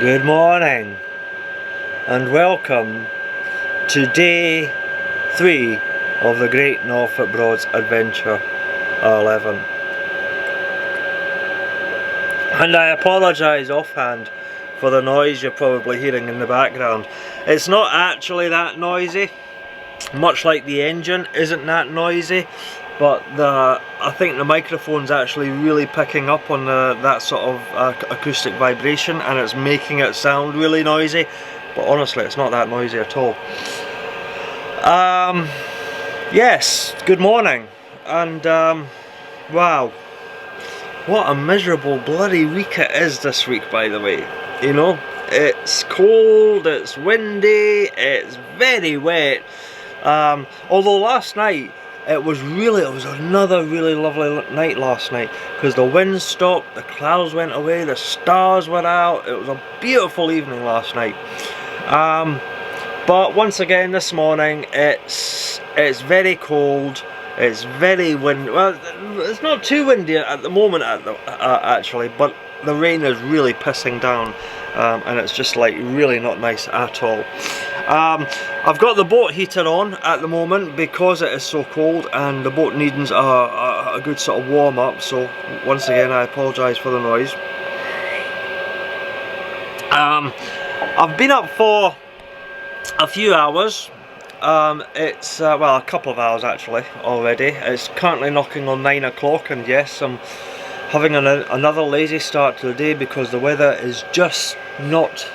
Good morning and welcome to day 3 of the Great Norfolk Broad's Adventure 11. And I apologise offhand for the noise you're probably hearing in the background. It's not actually that noisy, much like the engine isn't that noisy, but I think the microphone's actually really picking up on that sort of acoustic vibration, and it's making it sound really noisy, but honestly it's not that noisy at all. Yes, good morning, and wow, what a miserable bloody week it is this week, by the way. You know, it's cold, it's windy, it's very wet. Although last night it was another really lovely night last night, because the wind stopped, the clouds went away, the stars were out. It was a beautiful evening last night. But once again this morning it's very cold, it's very windy. Well, it's not too windy at the moment actually, but the rain is really pissing down, and it's just like really not nice at all. I've got the boat heater on at the moment because it is so cold, and the boat needs a good sort of warm up, so once again I apologise for the noise. I've been up for a few hours. It's well, a couple of hours actually already. It's currently knocking on 9 o'clock, and yes, I'm having another lazy start to the day because the weather is just not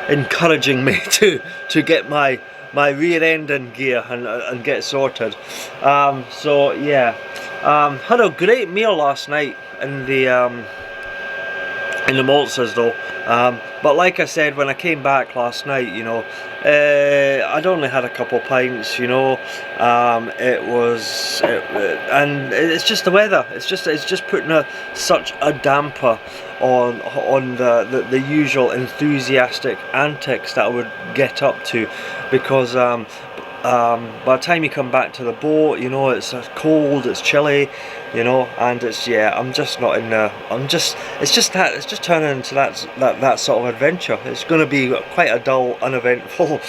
encouraging me to get my rear end in gear and get sorted. So yeah, had a great meal last night in the Maltsters though. But like I said, when I came back last night, you know, I'd only had a couple pints, you know. And it's just the weather. It's just putting such a damper on the usual enthusiastic antics that I would get up to, because by the time you come back to the boat, you know, it's cold, it's chilly, you know, and it's, yeah, I'm just not in there. It's just turning into that sort of adventure. It's going to be quite a dull, uneventful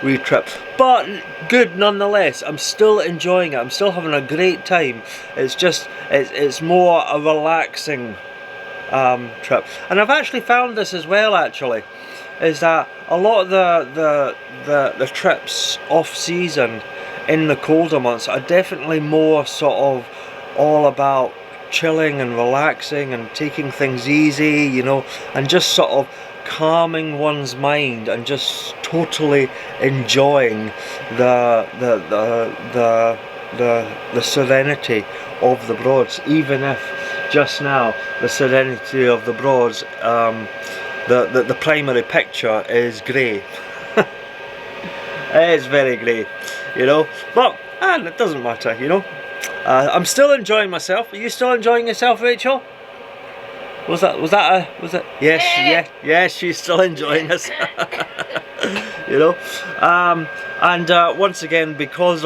wee trip, but good nonetheless. I'm still enjoying it. I'm still having a great time. It's more a relaxing trip. And I've actually found this as well, actually, is that a lot of the trips off season in the colder months are definitely more sort of all about chilling and relaxing and taking things easy, you know, and just sort of calming one's mind and just totally enjoying the serenity of the Broads, even if just now the serenity of the Broads, the primary picture is grey. It's very grey, you know, but it doesn't matter, you know. I'm still enjoying myself. Are you still enjoying yourself, Rachel? Was that yes, she's still enjoying herself. You know, and once again, because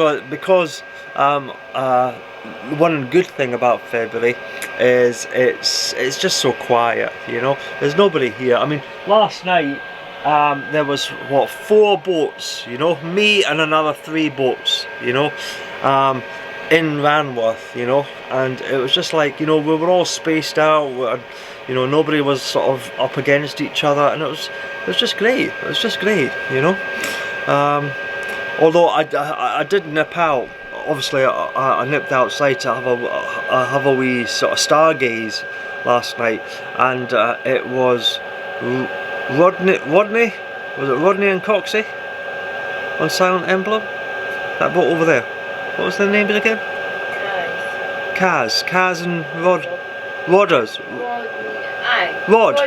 one good thing about February is it's just so quiet, you know. There's nobody here. I mean, last night there was, what, 4 boats, you know, me and another 3 boats, you know, in Ranworth, you know, and it was just like, you know, we were all spaced out, you know, nobody was sort of up against each other, and it was just great. It was just great, you know. Although I did nip out. Obviously, I nipped outside to have a wee sort of stargaze last night, and it was Rodney, was it Rodney and Coxie on Silent Emblem? That boat over there. What was their names again? Kaz and Rodders. Rod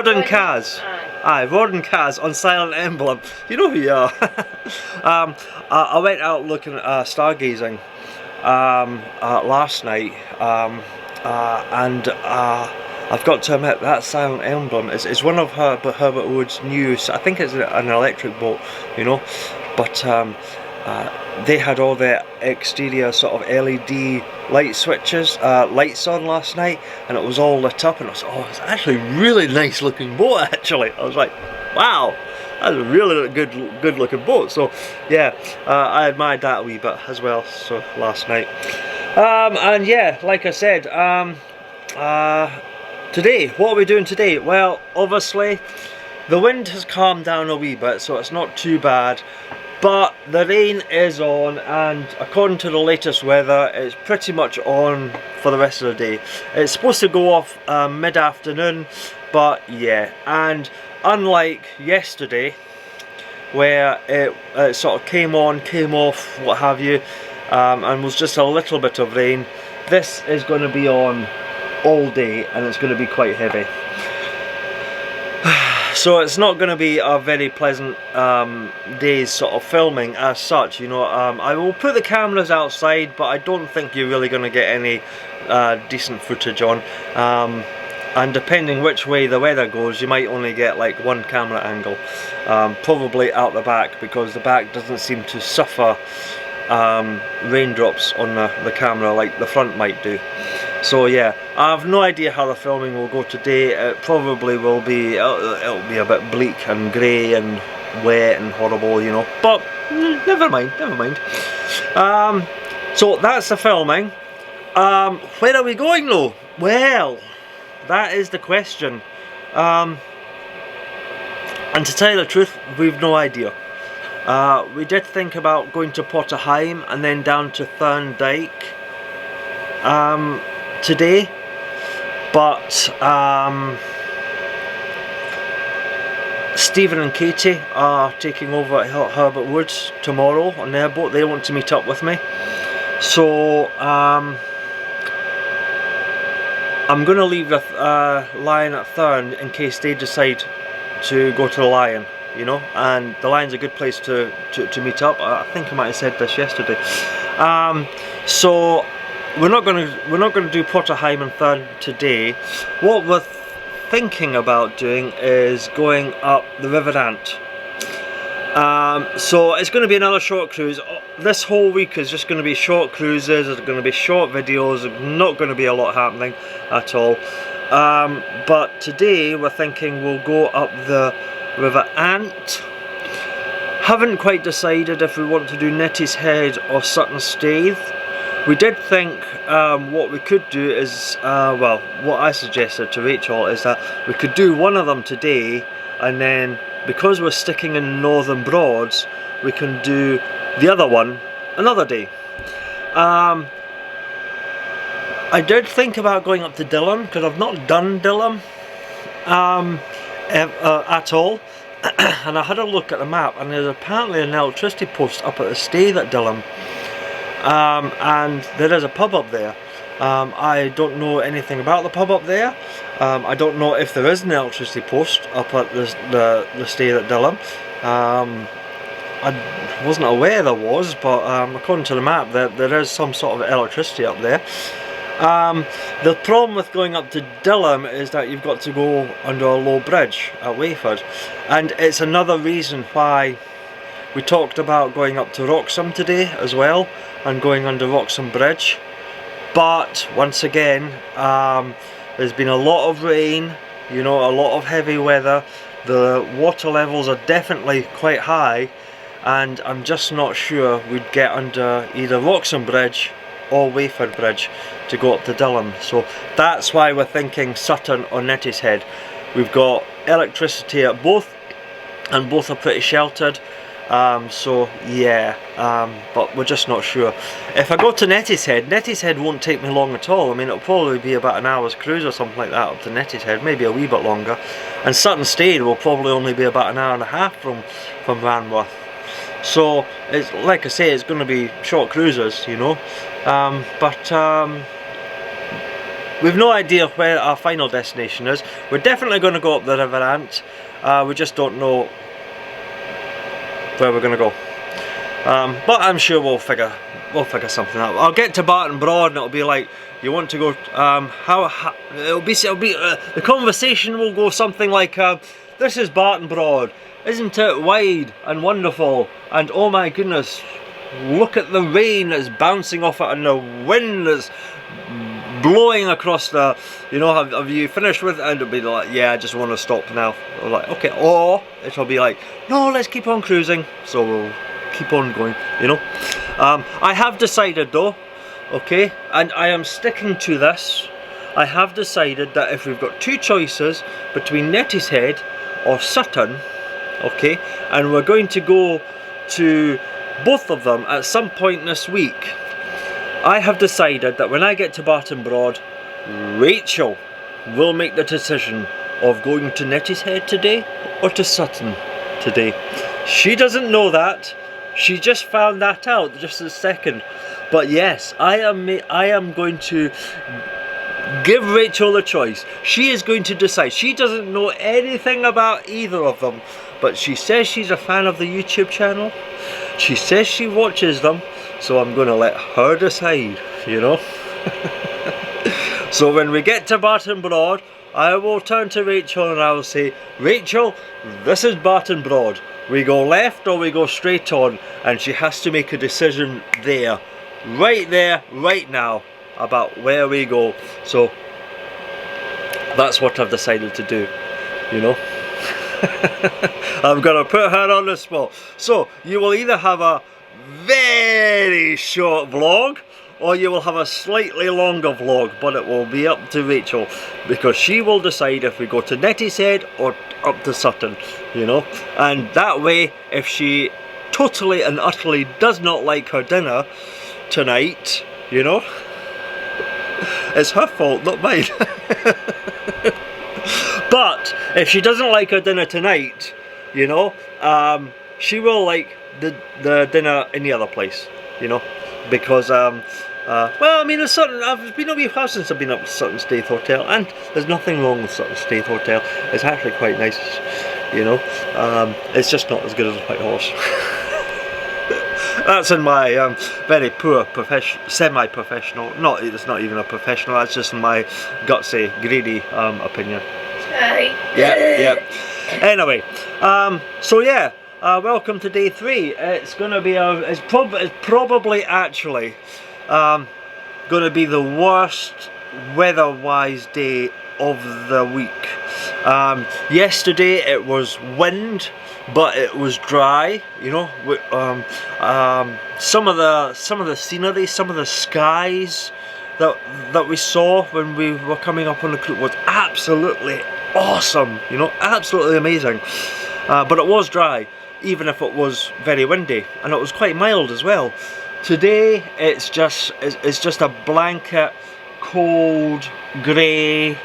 and Kaz. Aye, Rod and Kaz on Silent Emblem. You know who you are. I went out looking at stargazing last night, and I've got to admit that Silent Emblem is one of Herbert Wood's new. I think it's an electric boat, you know, but they had all the exterior sort of LED light switches, lights on last night, and it was all lit up, and it's actually a really nice looking boat actually. I was like, wow, that's a really good looking boat. So yeah, I admired that a wee bit as well, so last night. And yeah, like I said, today, what are we doing today? Well, obviously the wind has calmed down a wee bit, so it's not too bad. But the rain is on, and according to the latest weather, it's pretty much on for the rest of the day. It's supposed to go off mid-afternoon, but yeah. And unlike yesterday, where it sort of came on, came off, what have you, and was just a little bit of rain, this is going to be on all day, and it's going to be quite heavy. So it's not going to be a very pleasant day's sort of filming as such, you know. I will put the cameras outside, but I don't think you're really going to get any decent footage on. And depending which way the weather goes, you might only get like one camera angle. Probably out the back, because the back doesn't seem to suffer raindrops on the camera like the front might do. So yeah, I have no idea how the filming will go today. It probably will be, it'll be a bit bleak and grey and wet and horrible, you know, but never mind, never mind. So that's the filming. Where are we going though? Well, that is the question. And to tell you the truth, we've no idea. We did think about going to Potterheim and then down to Thorndyke today, but Stephen and Katie are taking over at Herbert Woods tomorrow on their boat. They want to meet up with me, so I'm going to leave the Lion at Thurn in case they decide to go to the Lion, you know, and the Lion's a good place to meet up. I think I might have said this yesterday. So we're not going to do Potterheim and Thurn today. What we're thinking about doing is going up the River Ant. So it's going to be another short cruise. This whole week is just going to be short cruises. There's going to be short videos. There's not going to be a lot happening at all. But today we're thinking we'll go up the River Ant. Haven't quite decided if we want to do Neatishead or Sutton Staithe. We did think what we could do is, well, what I suggested to Rachel is that we could do one of them today, and then because we're sticking in Northern Broads, we can do the other one another day. I did think about going up to Dillon, because I've not done Dillon at all. And I had a look at the map, and there's apparently an electricity post up at the Staithe at Dillon. And there is a pub up there. I don't know anything about the pub up there. I don't know if there is an electricity post up at the Staithe at Dillon. I wasn't aware there was, but according to the map there is some sort of electricity up there. The problem with going up to Dillon is that you've got to go under a low bridge at Wayford, and it's another reason why we talked about going up to Wroxham today as well, and going under Wroxham Bridge. But once again, there's been a lot of rain, you know, a lot of heavy weather. The water levels are definitely quite high, and I'm just not sure we'd get under either Wroxham Bridge or Wayford Bridge to go up to Dillon. So that's why we're thinking Sutton or Neatishead. We've got electricity at both, and both are pretty sheltered. So yeah, but we're just not sure. If I go to Neatishead won't take me long at all. I mean, it'll probably be about an hour's cruise or something like that up to Neatishead, maybe a wee bit longer. And Sutton Staithe will probably only be about an hour and a half from Ranworth. So it's like I say, it's going to be short cruises, you know. We've no idea where our final destination is. We're definitely going to go up the River Ant. We just don't know where we're going to go. But I'm sure we'll figure something out. I'll get to Barton Broad and it'll be like, you want to go, it'll be the conversation will go something like, this is Barton Broad, isn't it wide and wonderful, and oh my goodness, look at the rain that's bouncing off it and the wind that's blowing across the, you know, have you finished with it? And it'll be like, yeah, I just want to stop now. Or like, okay, or it'll be like, no, let's keep on cruising. So we'll keep on going, you know. I have decided though, okay, and I am sticking to this. I have decided that if we've got two choices between Neatishead or Sutton, okay, and we're going to go to both of them at some point this week, I have decided that when I get to Barton Broad, Rachel will make the decision of going to Neatishead today or to Sutton today. She doesn't know that. She just found that out just a second. But yes, I am going to give Rachel the choice. She is going to decide. She doesn't know anything about either of them, but she says she's a fan of the YouTube channel. She says she watches them, so I'm going to let her decide, you know. So when we get to Barton Broad, I will turn to Rachel and I will say, Rachel, this is Barton Broad. We go left or we go straight on, and she has to make a decision there, right now, about where we go. So that's what I've decided to do, you know. I'm gonna put her on the spot. So you will either have a very short vlog or you will have a slightly longer vlog, but it will be up to Rachel, because she will decide if we go to Neatishead or up to Sutton, you know. And that way, if she totally and utterly does not like her dinner tonight, you know, it's her fault, not mine. But if she doesn't like her dinner tonight, you know, she will like the dinner in the other place, you know, because well, I mean, it's Sutton, I've been up here since I've been up to Sutton Staith Hotel, and there's nothing wrong with Sutton Staith Hotel. It's actually quite nice, you know. It's just not as good as a White Horse. That's in my very poor semi-professional, it's not even a professional, that's just my gutsy, greedy opinion. Yeah. Anyway, so yeah, welcome to day 3. It's gonna be it's probably actually gonna be the worst weather-wise day of the week. Yesterday it was wind, but it was dry, you know. Some of the scenery, some of the skies that we saw when we were coming up on the cruise was absolutely awesome, you know, absolutely amazing. But it was dry, even if it was very windy, and it was quite mild as well. Today it's just a blanket, cold, grey,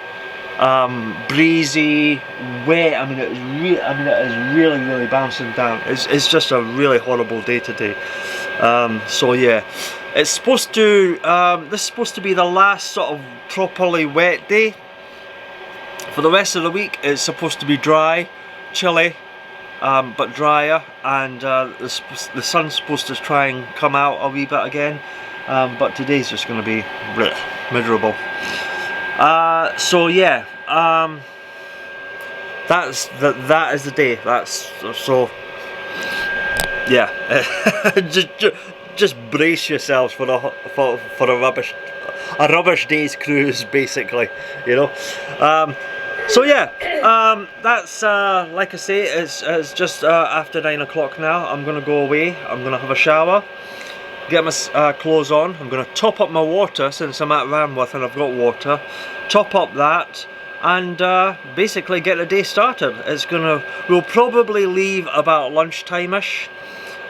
breezy, wet. I mean, it is really bouncing down. It's just a really horrible day today. So yeah, it's supposed to. This is supposed to be the last sort of properly wet day. For the rest of the week, it's supposed to be dry, chilly, but drier, and the sun's supposed to try and come out a wee bit again. But today's just going to be miserable. So yeah, that is the day. That's so. Yeah, just brace yourselves for a rubbish day's cruise, basically. You know. So yeah, that's like I say, it's just after 9 o'clock now. I'm gonna go away. I'm gonna have a shower, get my clothes on. I'm gonna top up my water since I'm at Ranworth and I've got water. Top up that and basically get the day started. We'll probably leave about lunchtime-ish.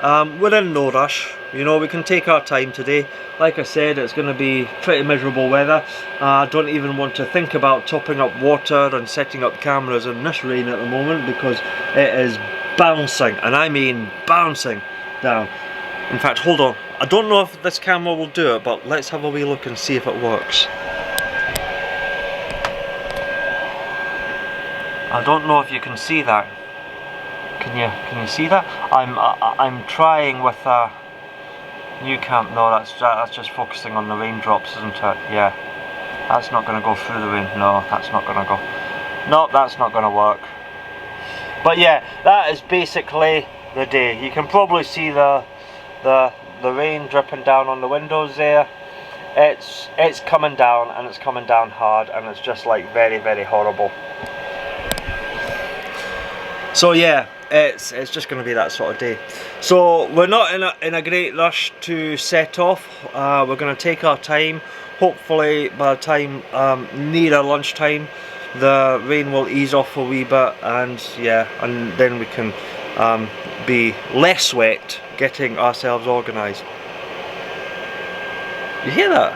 We're in no rush, you know, we can take our time today. Like I said, it's going to be pretty miserable weather. I don't even want to think about topping up water and setting up cameras in this rain at the moment, because it is bouncing, and I mean bouncing down. In fact, hold on, I don't know if this camera will do it, but let's have a wee look and see if it works. I don't know if you can see that. Can you see that? I'm trying with a new cam. No, that's just focusing on the raindrops, isn't it? Yeah, that's not going to go through the rain. No, that's not going to go. No, that's not going to work. But yeah, that is basically the day. You can probably see the the rain dripping down on the windows there. It's coming down, and it's coming down hard, and it's just like very, very horrible. So yeah, it's just going to be that sort of day. So we're not in a great rush to set off. We're going to take our time. Hopefully by the time near lunchtime, the rain will ease off a wee bit, and yeah, and then we can be less wet getting ourselves organised. You hear that?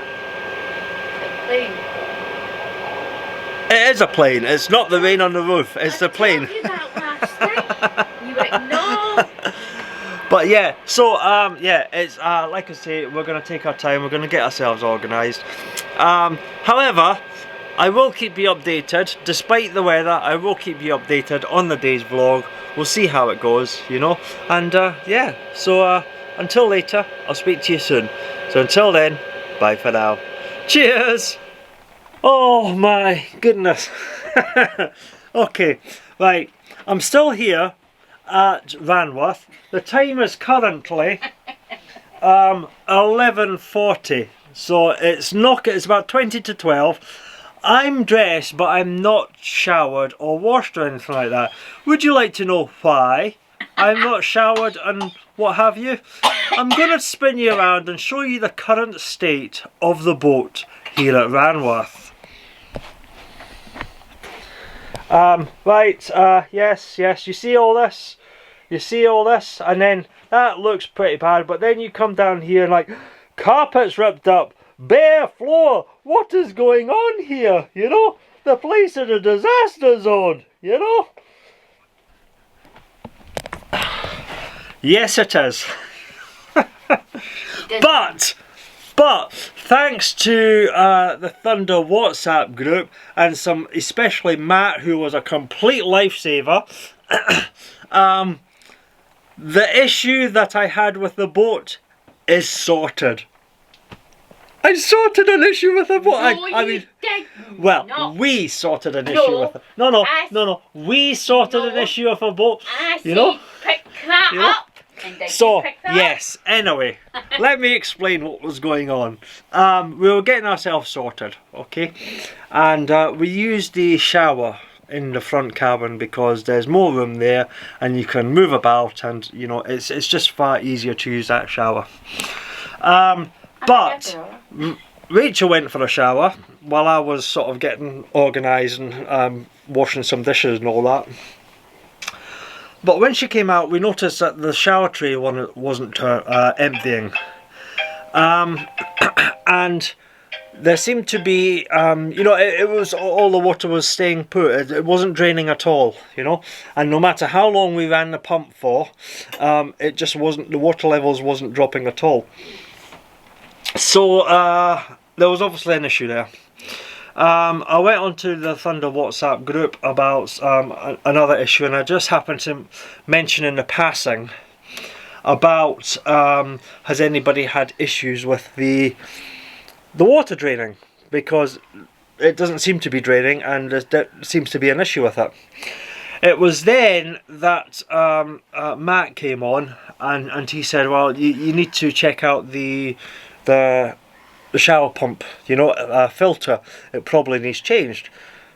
The plane. It is a plane. It's not the rain on the roof. It's the plane. I told you that last night. You ignored. But yeah, so yeah, it's like I say, we're gonna take our time. We're gonna get ourselves organised. However, I will keep you updated. Despite the weather, I will keep you updated on the day's vlog. We'll see how it goes, you know. And yeah, so until later, I'll speak to you soon. So until then, bye for now. Cheers! Oh my goodness. Okay, right. I'm still here at Ranworth. The time is currently 11:40. So it's about 20 to 12. I'm dressed, but I'm not showered or washed or anything like that. Would you like to know why I'm not showered and what have you? I'm going to spin you around and show you the current state of the boat here at Ranworth. Right, yes, you see all this? You see all this? And then that looks pretty bad, but then you come down here and like, carpet's ripped up, bare floor, what is going on here? You know, the place is a disaster zone, you know? Yes, it is. But thanks to the Thunder WhatsApp group and especially Matt, who was a complete lifesaver, the issue that I had with the boat is sorted. I sorted an issue with the boat. I mean, well, no. We sorted an issue with it. No. We sorted an issue with a boat. You know? Pick that up. So yes, anyway, let me explain what was going on. We were getting ourselves sorted, okay, and we used the shower in the front cabin because there's more room there and you can move about, and you know, it's just far easier to use that shower. But Rachel went for a shower while I was sort of getting organised and washing some dishes and all that. But when she came out, we noticed that the shower tray wasn't emptying. And there seemed to be, you know, it was, all the water was staying put. It wasn't draining at all, you know. And no matter how long we ran the pump for, it just wasn't, the water levels wasn't dropping at all. So there was obviously an issue there. I went onto the Thunder WhatsApp group about another issue, and I just happened to mention in the passing about has anybody had issues with the water draining, because it doesn't seem to be draining and there seems to be an issue with it. It was then that Matt came on and he said, well, you need to check out the shower pump, you know, filter. It probably needs changed.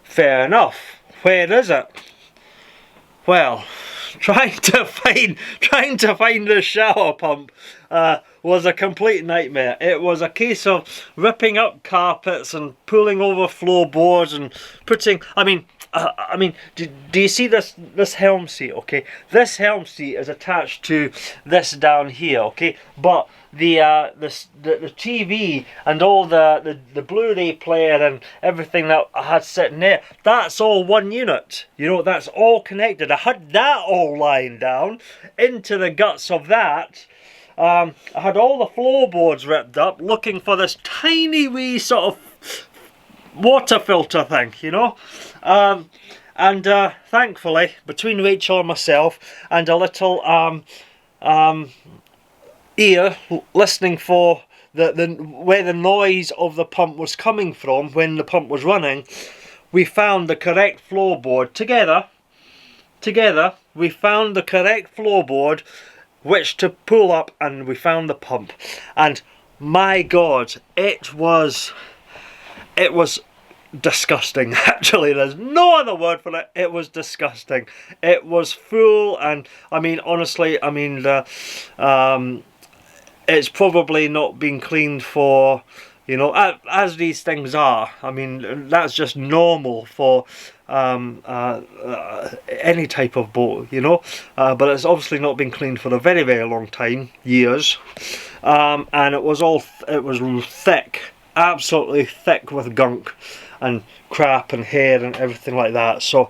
Fair enough. Where is it? Well, trying to find the shower pump was a complete nightmare. It was a case of ripping up carpets and pulling over floorboards and putting, I mean, do you see this helm seat? Okay, this helm seat is attached to this down here. Okay, but the TV and all the Blu-ray player and everything that I had sitting there, that's all one unit. You know, that's all connected. I had that all lying down into the guts of that. I had all the floorboards ripped up, looking for this tiny wee sort of water filter thing, you know. And thankfully, between Rachel and myself and a little ear listening for where the noise of the pump was coming from when the pump was running, we found the correct floorboard together. We found the correct floorboard which to pull up, and we found the pump. And my God, it was disgusting. Actually, there's no other word for it. It was disgusting. It was full, and I mean, honestly, I mean, it's probably not been cleaned for, you know, as these things are. I mean, that's just normal for any type of boat, you know, but it's obviously not been cleaned for a very, very long time, years, and it was thick, absolutely thick with gunk and crap and hair and everything like that. So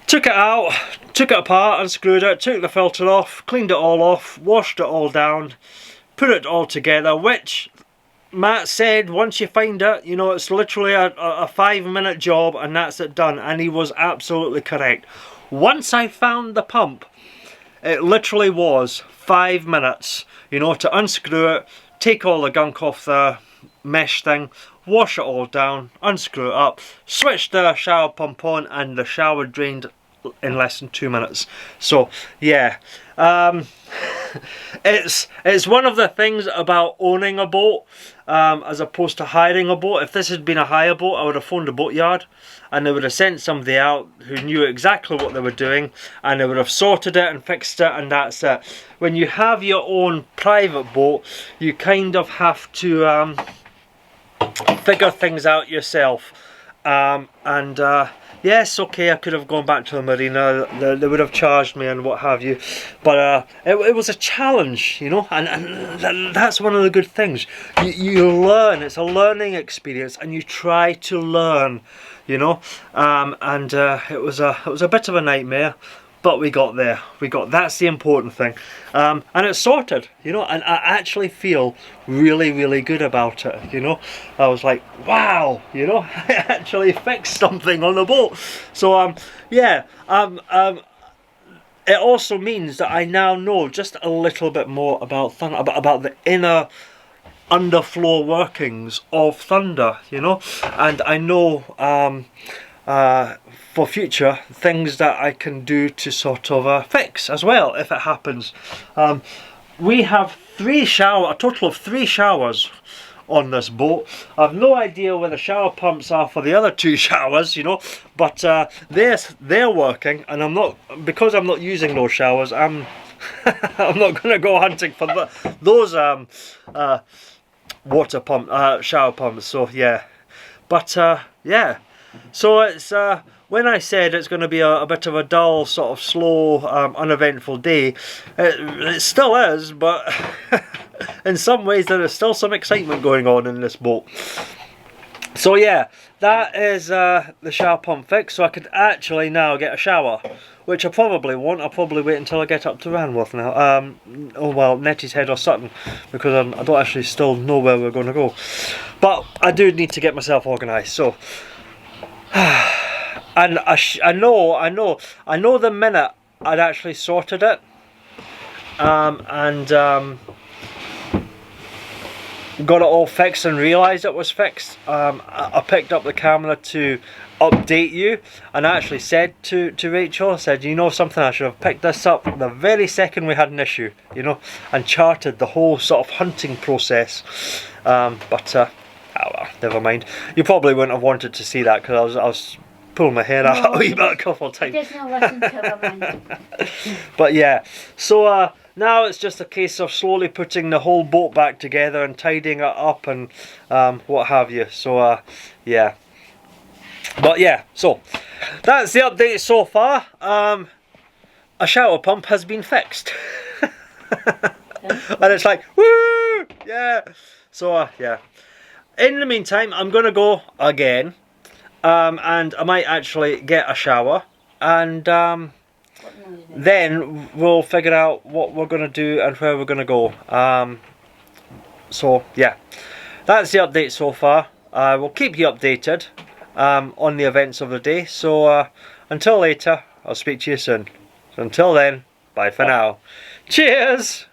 took it out, took it apart, unscrewed it, took the filter off, cleaned it all off, washed it all down, put it all together, which Matt said once you find it, you know, it's literally a 5-minute job and that's it done. And he was absolutely correct. Once I found the pump, it literally was 5 minutes, you know, to unscrew it, take all the gunk off the mesh thing, wash it all down, unscrew it up, switch the shower pump on, and the shower drained in less than 2 minutes. So yeah, it's one of the things about owning a boat as opposed to hiring a boat. If this had been a hire boat, I would have phoned a boatyard and they would have sent somebody out who knew exactly what they were doing, and they would have sorted it and fixed it, and that's it. When you have your own private boat, you kind of have to figure things out yourself. Yes, okay, I could have gone back to the marina, they would have charged me and what have you, but it was a challenge, you know, and that's one of the good things. You learn, it's a learning experience, and you try to learn, you know, it was a bit of a nightmare. But we got there. That's the important thing. And it's sorted, you know, and I actually feel really, really good about it, you know. I was like, wow, you know, I actually fixed something on the boat. So, yeah, it also means that I now know just a little bit more about Thunder, about the inner underfloor workings of Thunder, you know. And I know, for future things that I can do to sort of fix as well if it happens. We have a total of 3 showers on this boat. I've no idea where the shower pumps are for the other 2 showers, you know, but they're working, and because I'm not using those showers, I'm not going to go hunting for those water pump shower pumps. So yeah, but yeah, so it's when I said it's going to be a bit of a dull, sort of slow, uneventful day, it still is, but in some ways there is still some excitement going on in this boat. So yeah, that is the shower pump fix, so I could actually now get a shower, which I probably won't. I'll probably wait until I get up to Ranworth now. Oh well, Neatishead or Sutton, because I don't actually still know where we're going to go. But I do need to get myself organised, so... And I know the minute I'd actually sorted it, got it all fixed and realised it was fixed, I picked up the camera to update you, and I actually said to Rachel, I said, you know something, I should have picked this up the very second we had an issue, you know, and charted the whole sort of hunting process, but oh well, never mind. You probably wouldn't have wanted to see that because I was pulling my hair out a couple of times. There's no lesson to the But yeah, so now it's just a case of slowly putting the whole boat back together and tidying it up and what have you. So yeah, but yeah, so that's the update so far. A shower pump has been fixed. And it's like, woo, yeah. So yeah, in the meantime I'm gonna go again, and I might actually get a shower, and then we'll figure out what we're gonna do and where we're gonna go. So yeah, that's the update so far. I will keep you updated on the events of the day. So until later, I'll speak to you soon. So until then, bye for now. Cheers!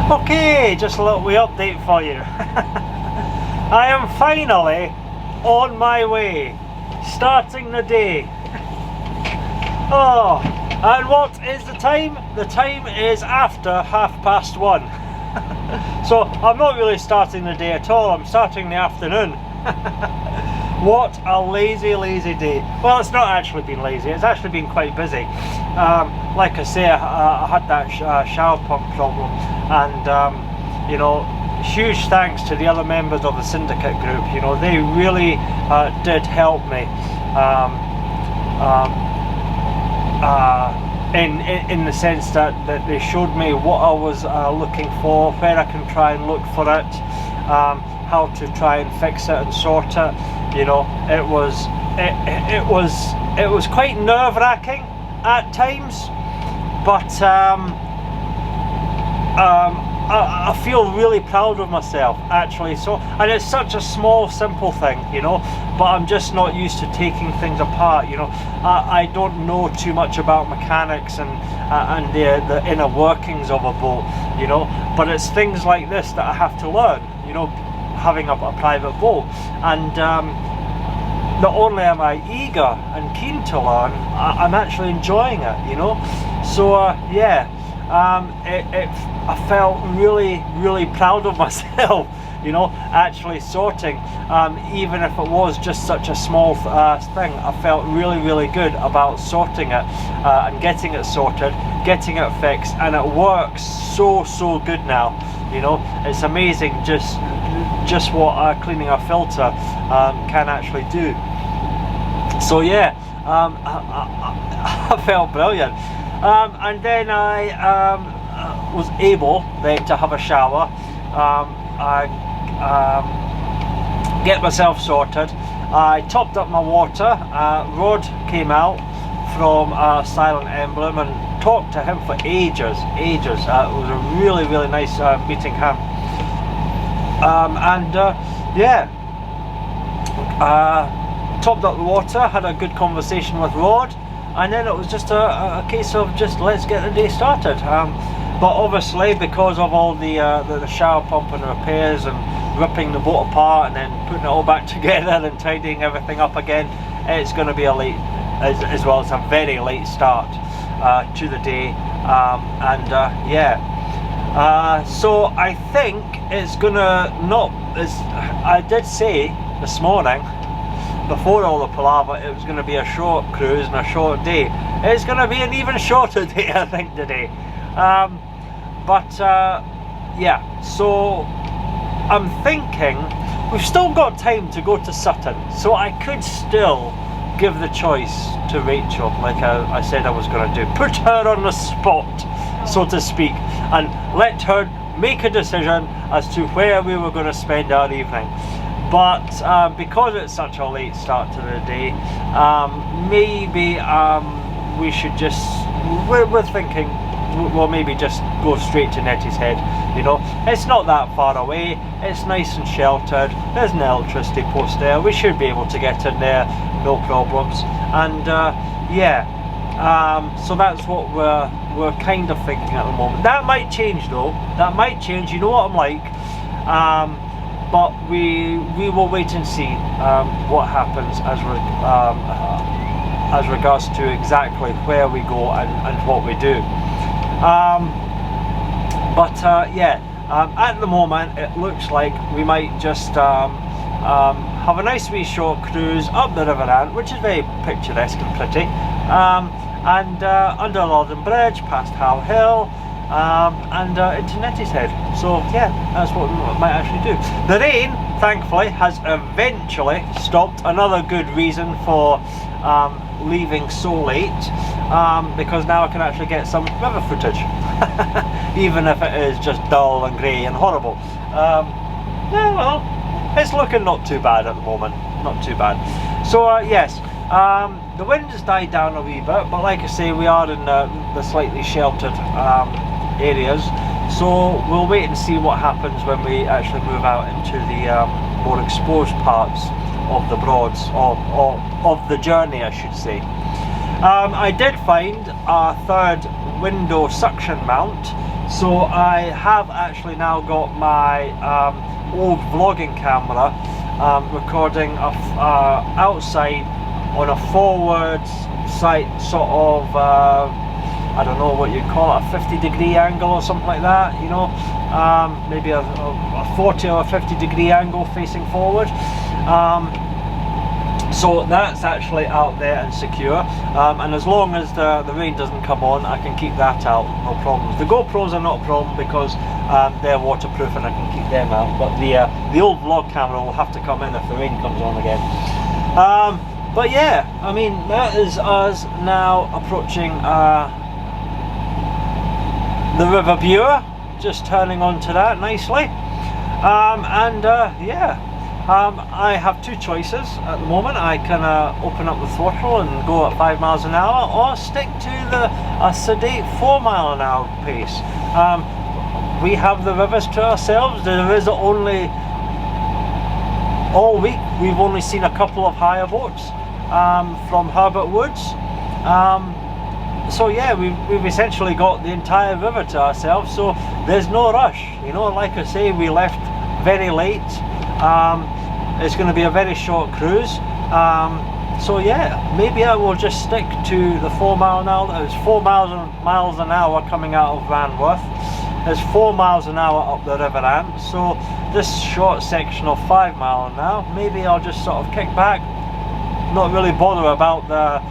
Okay, just a little wee update for you. I am finally on my way, starting the day. Oh, and what is the time? The time is after 1:30. So I'm not really starting the day at all, I'm starting the afternoon. What a lazy day. Well, it's not actually been lazy, it's actually been quite busy. Like I say, I had that shower pump problem, and you know, huge thanks to the other members of the syndicate group. You know, they really did help me in the sense that they showed me what I was looking for, where I can try and look for it, how to try and fix it and sort it. You know, it was quite nerve-wracking at times, but I feel really proud of myself, actually. So, and it's such a small, simple thing, you know, but I'm just not used to taking things apart. You know, I don't know too much about mechanics and the inner workings of a boat, you know, but it's things like this that I have to learn, you know, having a private boat. And not only am I eager and keen to learn, I'm actually enjoying it, you know. So yeah, I felt really proud of myself, you know, actually sorting, even if it was just such a small thing. I felt really good about sorting it and getting it sorted, getting it fixed, and it works so good now. You know, it's amazing just what cleaning a filter can actually do. So yeah, I felt brilliant. And then I was able then to have a shower, get myself sorted. I topped up my water. Rod came out from Silent Emblem and talked to him for ages. It was a really nice meeting him. Yeah, topped up the water, had a good conversation with Rod, and then it was just a case of just let's get the day started. But obviously, because of all the shower pump and repairs and ripping the boat apart and then putting it all back together and tidying everything up again, it's going to be a late, as well as a very late start to the day. Yeah, so I think it's gonna not, as I did say this morning, before all the palaver, it was going to be a short cruise and a short day. It's going to be an even shorter day, I think, today. Yeah, so I'm thinking we've still got time to go to Sutton, so I could still give the choice to Rachel, like I said I was going to do. Put her on the spot, so to speak, and let her make a decision as to where we were going to spend our evening. But because it's such a late start to the day, maybe we should just, we're thinking we'll maybe just go straight to Neatishead. You know, it's not that far away, it's nice and sheltered, there's an electricity post there, we should be able to get in there, no problems. And yeah, so that's what we're kind of thinking at the moment. That might change though, that might change, you know what I'm like. But we will wait and see what happens as regards to exactly where we go and what we do. Yeah, at the moment it looks like we might just have a nice wee short cruise up the River Ant, which is very picturesque and pretty, and under London Bridge, past Howe Hill, and into Neatishead. So yeah, that's what we might actually do. The rain, thankfully, has eventually stopped. Another good reason for leaving so late, because now I can actually get some river footage, even if it is just dull and grey and horrible. Yeah, well, it's looking not too bad at the moment, not too bad. So yes, the wind has died down a wee bit, but like I say, we are in the slightly sheltered areas, so we'll wait and see what happens when we actually move out into the more exposed parts of the Broads, of the journey, I should say. I did find a third window suction mount So I have actually now got my old vlogging camera recording outside on a forward sight, sort of I don't know what you'd call it, a 50-degree angle or something like that, you know, maybe a 40 or a 50-degree angle facing forward. So that's actually out there and secure, and as long as the rain doesn't come on, I can keep that out, no problems. The GoPros are not a problem because they're waterproof and I can keep them out, but the old vlog camera will have to come in if the rain comes on again. But yeah, I mean, that is us now approaching the River Bure, just turning onto that nicely, yeah. I have two choices at the moment. I can open up the throttle and go at 5 miles an hour, or stick to a sedate 4 mile an hour pace. We have the rivers to ourselves. There is only, all week we've only seen a couple of hire boats from Herbert Woods. So yeah, we've essentially got the entire river to ourselves, so there's no rush, you know. Like I say, we left very late. It's going to be a very short cruise, so yeah, maybe I will just stick to the 4 mile an hour. It's 4 miles an hour coming out of Ranworth. There's 4 miles an hour up the River Ant, so this short section of 5 mile an hour, maybe I'll just sort of kick back, not really bother about the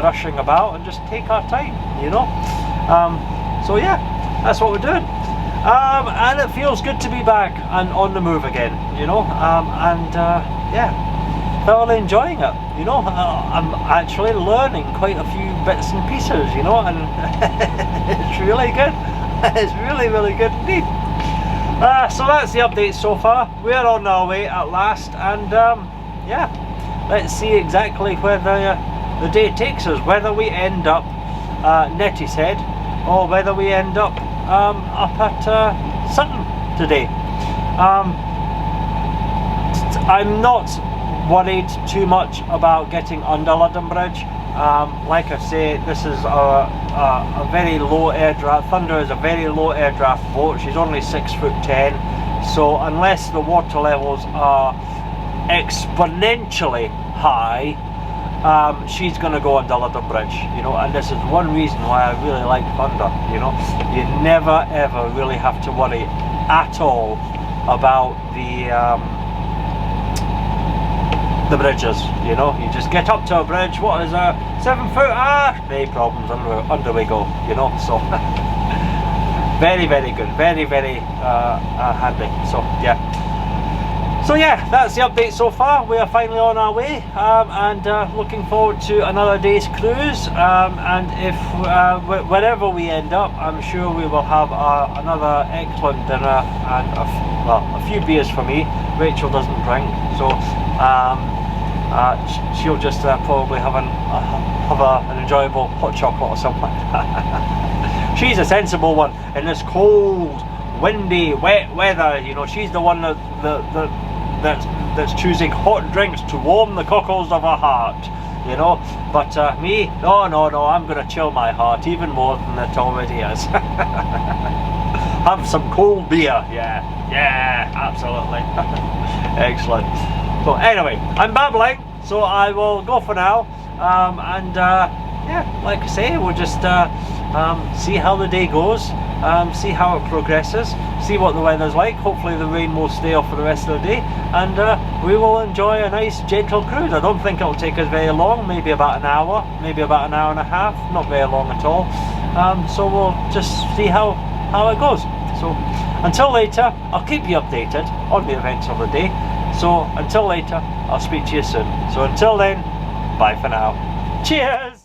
rushing about, and just take our time, you know. So yeah, that's what we're doing. And it feels good to be back and on the move again, you know, yeah, thoroughly enjoying it, you know. I'm actually learning quite a few bits and pieces, you know, and it's really good. It's really, really good indeed. So that's the update so far. We're on our way at last, and yeah, let's see exactly where the day takes us, whether we end up Neatishead or whether we end up up at Sutton today. I'm not worried too much about getting under London Bridge. Like I say, this is a very low air draft. Thunder is a very low air draft boat. She's only 6'10", so unless the water levels are exponentially high, she's going to go under London Bridge, you know. And this is one reason why I really like Thunder, you know. You never ever really have to worry at all about the bridges, you know. You just get up to a bridge, what is a 7 foot, no problems, under we go, you know. So very, very good, very, very handy. So yeah. So yeah, that's the update so far. We are finally on our way, and looking forward to another day's cruise, and if wherever we end up, I'm sure we will have another excellent dinner and a few beers for me. Rachel doesn't drink, so she'll just probably have an enjoyable hot chocolate or something like that. She's a sensible one in this cold, windy, wet weather, you know. She's the one that's choosing hot drinks to warm the cockles of her heart, you know. But me, no, I'm gonna chill my heart even more than it already is. Have some cold beer, yeah, absolutely. Excellent. So anyway, I'm babbling, so I will go for now, and yeah, like I say, we'll just see how the day goes, see how it progresses, see what the weather's like. Hopefully the rain will stay off for the rest of the day, and we will enjoy a nice gentle cruise. I don't think it'll take us very long, maybe about an hour, maybe about an hour and a half, not very long at all. So we'll just see how it goes. So until later, I'll keep you updated on the events of the day. So until later, I'll speak to you soon. So until then, bye for now. Cheers!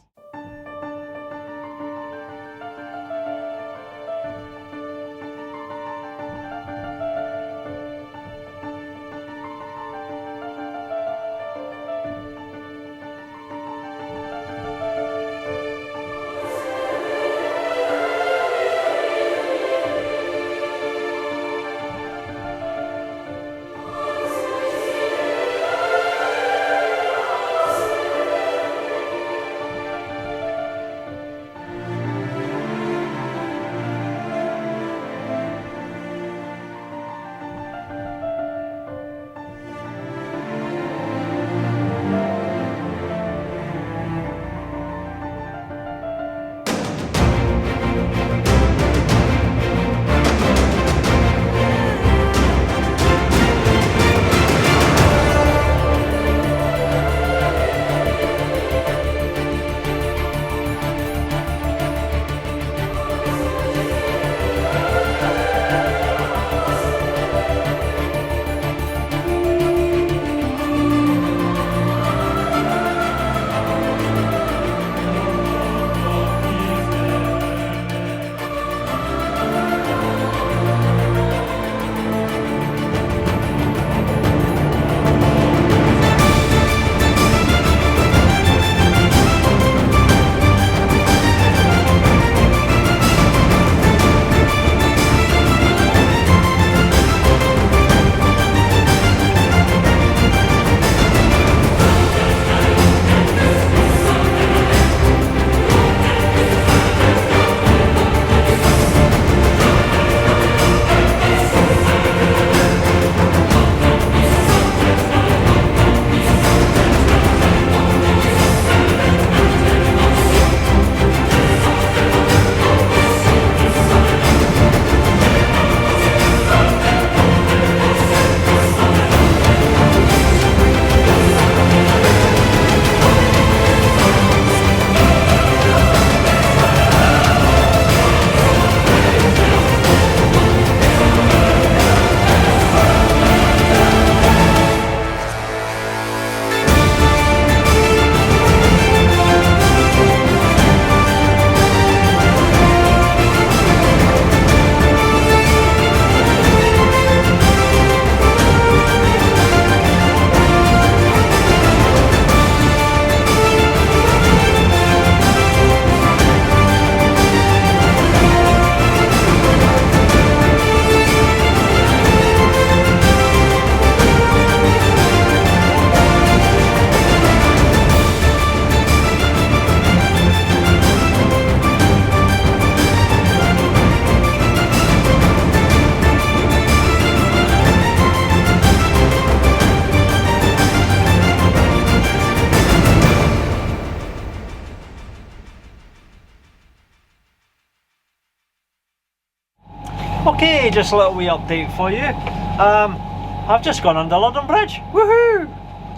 Okay, just a little wee update for you. I've just gone under London Bridge, woohoo!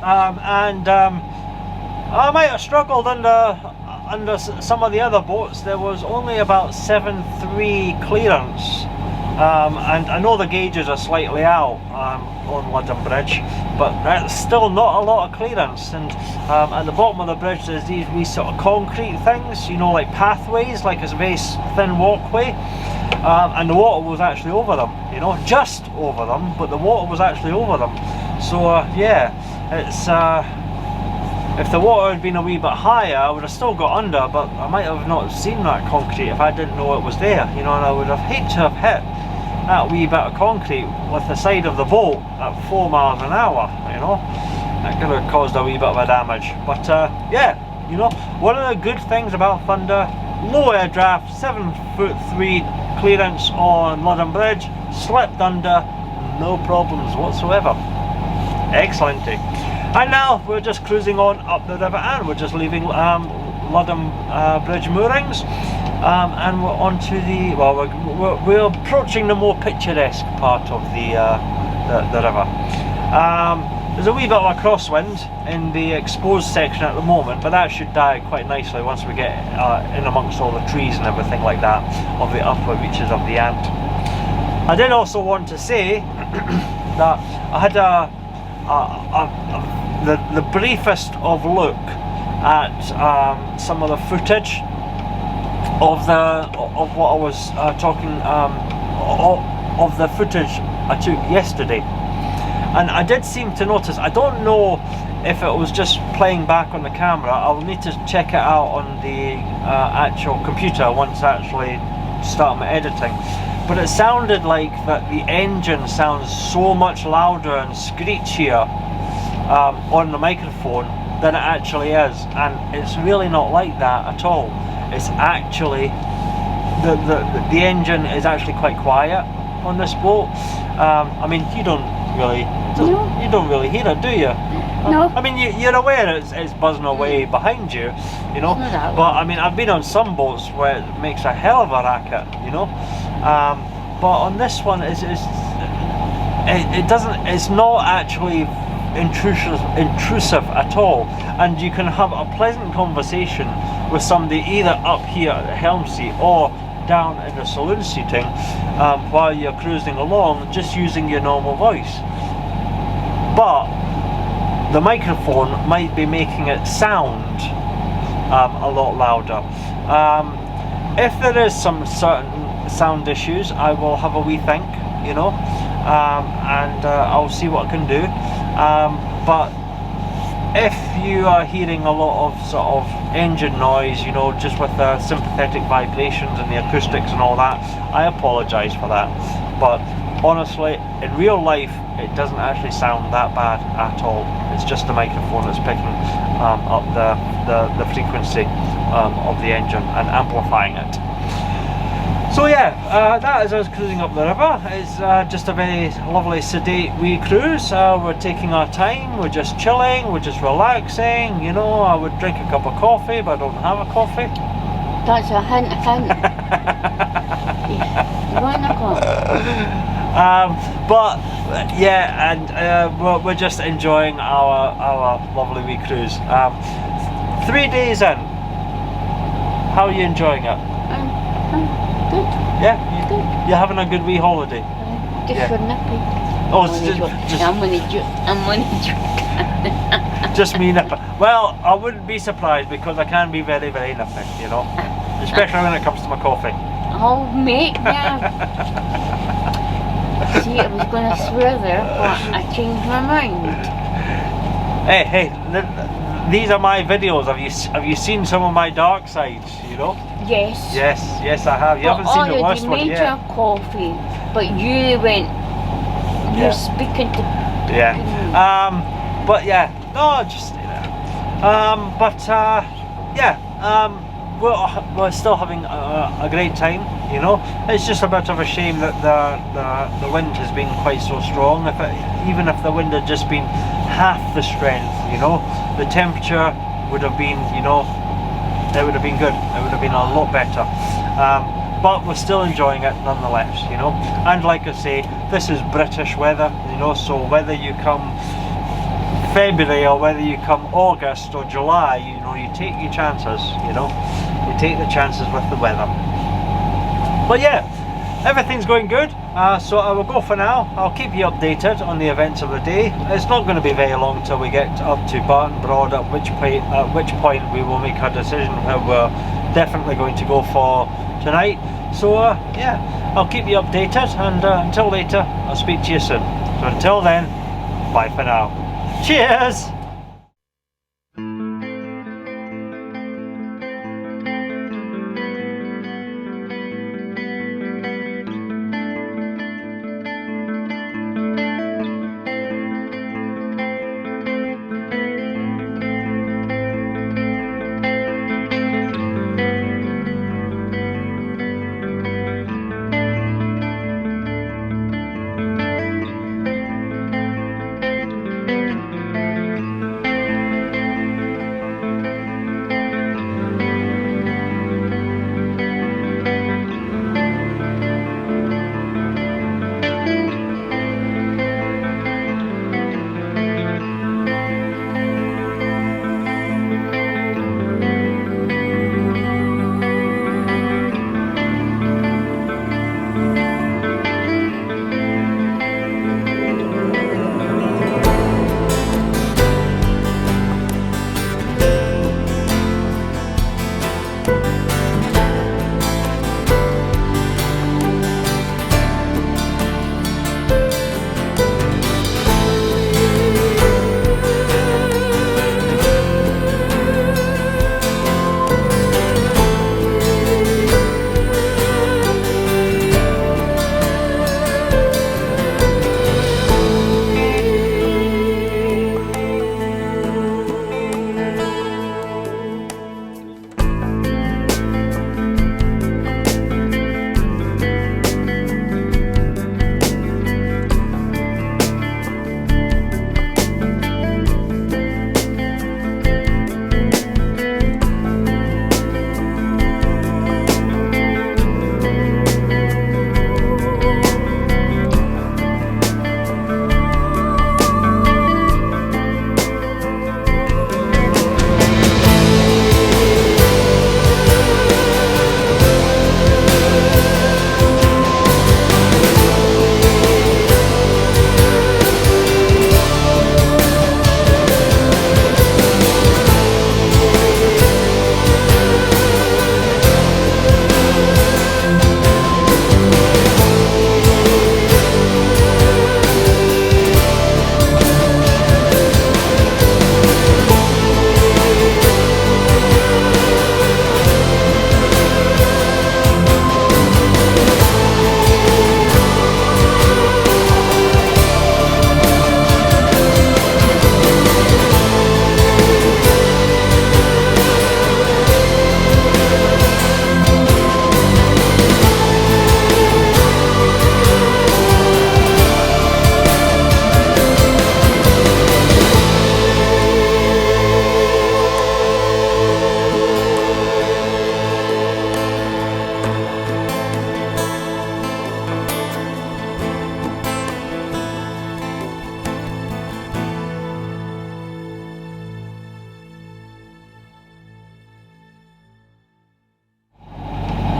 I might have struggled under some of the other boats. There was only about 7.3 clearance, and I know the gauges are slightly out on London Bridge, but that's still not a lot of clearance. And at the bottom of the bridge there's these wee sort of concrete things, you know, like pathways, like it's a very thin walkway. And the water was actually over them, you know, just over them, but the water was actually over them. So yeah, it's if the water had been a wee bit higher, I would have still got under, but I might have not seen that concrete if I didn't know it was there, you know, and I would have hated to have hit that wee bit of concrete with the side of the boat at 4 miles an hour, you know. That could have caused a wee bit of a damage. But yeah, you know, one of the good things about Thunder, low air draft, 7'3" clearance on London Bridge, slipped under, no problems whatsoever. Excellent. And now we're just cruising on up the river, and we're just leaving London Bridge moorings, and we're on to the, well, we're approaching the more picturesque part of the river. There's a wee bit of a crosswind in the exposed section at the moment, but that should die quite nicely once we get in amongst all the trees and everything like that of the upper reaches of the Ant. I did also want to say that I had the briefest of look at some of the footage of what I was talking of the footage I took yesterday. And I did seem to notice, I don't know if it was just playing back on the camera, I'll need to check it out on the actual computer once I actually start my editing, but it sounded like that the engine sounds so much louder and screechier on the microphone than it actually is, and it's really not like that at all. It's actually, the engine is actually quite quiet on this boat. I mean, you don't really hear it, do you? No. I mean, you're aware it's buzzing away behind you, you know. But I mean, I've been on some boats where it makes a hell of a racket, you know. But on this one, it doesn't. It's not actually intrusive at all, and you can have a pleasant conversation with somebody either up here at the helm seat or down in the saloon seating while you're cruising along, just using your normal voice. But the microphone might be making it sound a lot louder. If there is some certain sound issues, I will have a wee think, you know, and I'll see what I can do. But if you are hearing a lot of sort of engine noise, you know, just with the sympathetic vibrations and the acoustics and all that, I apologise for that. But honestly, in real life, it doesn't actually sound that bad at all. It's just the microphone that's picking up the frequency of the engine and amplifying it. So yeah, that is us cruising up the river. It's just a very lovely sedate wee cruise. We're taking our time, we're just chilling, we're just relaxing, you know. I would drink a cup of coffee, but I don't have a coffee. That's a hint. You want a coffee? But yeah, and we're just enjoying our lovely wee cruise. 3 days in, how are you enjoying it? Good. Yeah, Good. You're having a good wee holiday. Just Yeah. for nippy. Oh, it's just I'm gonna joke. just me nipping. Well, I wouldn't be surprised because I can be very, very nippy, you know, especially when it comes to my coffee. Oh, mate, yeah. See, I was gonna swear there, but I changed my mind. Hey, these are my videos. Have you seen some of my dark sides? You know. Yes. Yes, I have. You haven't seen the worst one yet. You made your coffee, but you went. You're speaking to. Yeah. But yeah, no, just yeah. We're still having a great time. You know, it's just a bit of a shame that the wind has been quite so strong. Even if the wind had just been half the strength, you know, the temperature would have been, you know, it would have been good. It would have been a lot better. but we're still enjoying it nonetheless, you know. And like I say, this is British weather, you know, so whether you come February or whether you come August or July, you know, you take your chances, you know, you take the chances with the weather. But yeah, everything's going good, so I will go for now. I'll keep you updated on the events of the day. It's not going to be very long till we get up to Barton Broad, at which point we will make our decision where we're definitely going to go for tonight. So yeah, I'll keep you updated, and until later, I'll speak to you soon. So until then, bye for now. Cheers!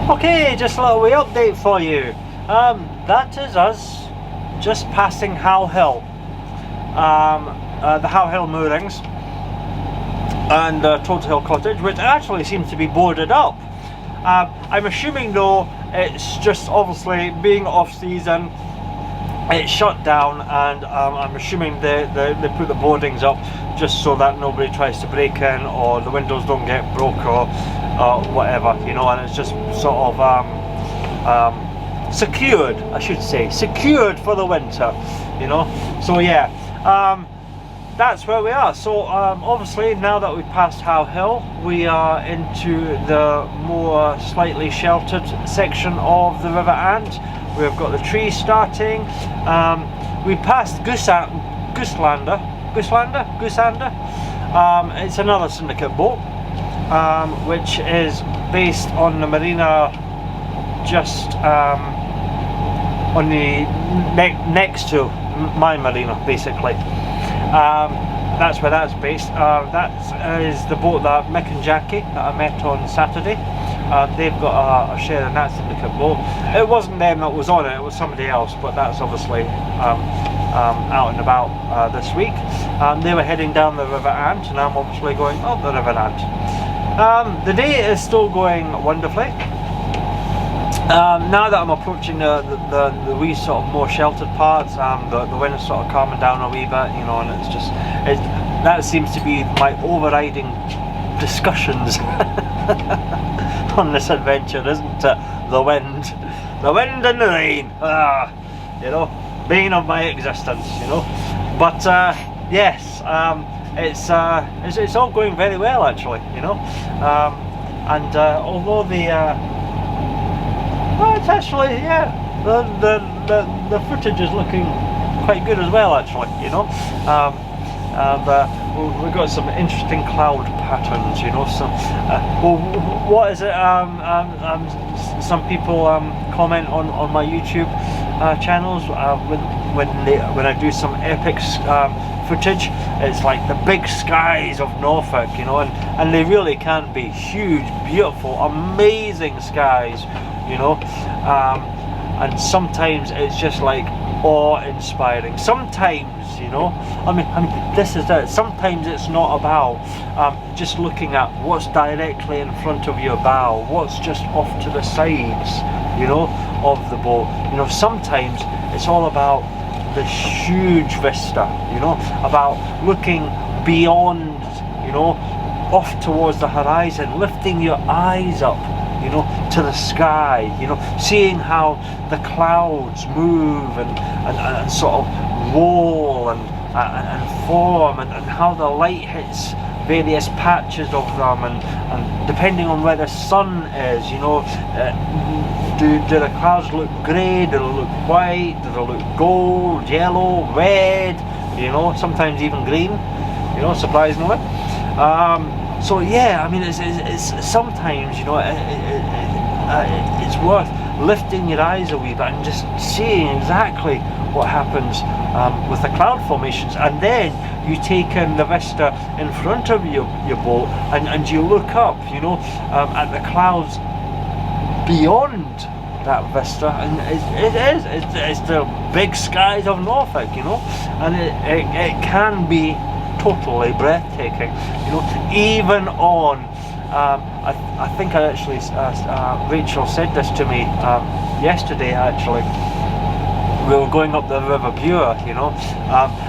Okay, just a little wee update for you. That is us just passing Hal Hill, the Hal Hill moorings and Toad Hill Cottage, which actually seems to be boarded up. I'm assuming though it's just obviously being off season, it's shut down, and I'm assuming they put the boardings up just so that nobody tries to break in or the windows don't get broke or whatever, you know, and it's just sort of secured, I should say, secured for the winter, you know. So yeah, that's where we are. So obviously now that we've passed Hal Hill, we are into the more slightly sheltered section of the River Ant. We've got the trees starting. We passed Gooslander. It's another syndicate boat, which is based on the Marina just on the next to my marina, basically. That's where that's based. That is the boat that Mick and Jackie that I met on Saturday. They've got a share in that syndicate boat. It wasn't them that was on it, it was somebody else, but that's obviously out and about this week. They were heading down the River Ant, and I'm obviously going up the River Ant. The day is still going wonderfully. Now that I'm approaching the wee sort of more sheltered parts, the wind's sort of calming down a wee bit, you know, and it's just, that seems to be my overriding discussions on this adventure, isn't it? The wind and the rain, you know, bane of my existence, you know. But yes, it's all going very well actually, you know. And although well, it's actually, yeah, the footage is looking quite good as well, actually, you know. We've got some interesting cloud patterns, you know. Some, well, what is it? Some people comment on my YouTube channels when I do some epic footage. It's like the big skies of Norfolk, you know, and they really can be huge, beautiful, amazing skies, you know. And sometimes it's just like awe-inspiring. Sometimes, you know, I mean, this is it. Sometimes it's not about just looking at what's directly in front of your bow, what's just off to the sides, you know, of the boat. You know, sometimes it's all about the huge vista, you know, about looking beyond, you know, off towards the horizon, lifting your eyes up, you know, to the sky, you know, seeing how the clouds move and sort of roll and form, and how the light hits various patches of them, and depending on where the sun is, you know, do the clouds look grey, do they look white, do they look gold, yellow, red, you know, sometimes even green, you know, surprisingly. So yeah, I mean, it's sometimes, you know, it's worth lifting your eyes a wee bit and just seeing exactly what happens with the cloud formations, and then you take in the vista in front of your boat, and you look up, you know, at the clouds beyond that vista, and it's the big skies of Norfolk, you know, and it can be totally breathtaking, you know, even on I think I actually Rachel said this to me yesterday actually. We were going up the River Bure, you know,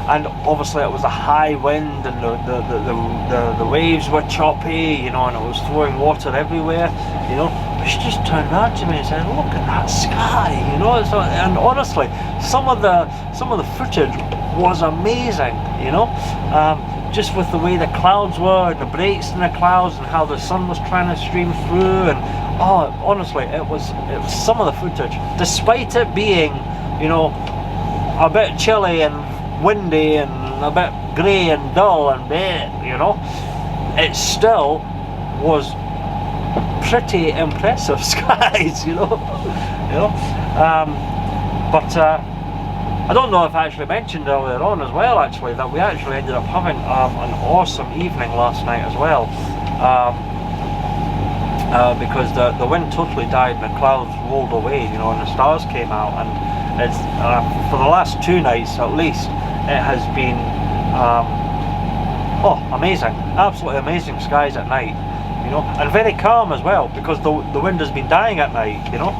and obviously it was a high wind, and the waves were choppy, you know, and it was throwing water everywhere, you know. But she just turned around to me and said, "Look at that sky," you know. And honestly, some of the footage was amazing, you know. Just with the way the clouds were, and the breaks in the clouds, and how the sun was trying to stream through, and honestly, it was some of the footage, despite it being, you know, a bit chilly and windy and a bit grey and dull and bleh, you know, it still was pretty impressive skies, you know. But I don't know if I actually mentioned earlier on as well, actually, that we actually ended up having an awesome evening last night as well, because the wind totally died and the clouds rolled away, you know, and the stars came out, and it's for the last 2 nights at least, it has been amazing, absolutely amazing skies at night, you know, and very calm as well, because the wind has been dying at night, you know.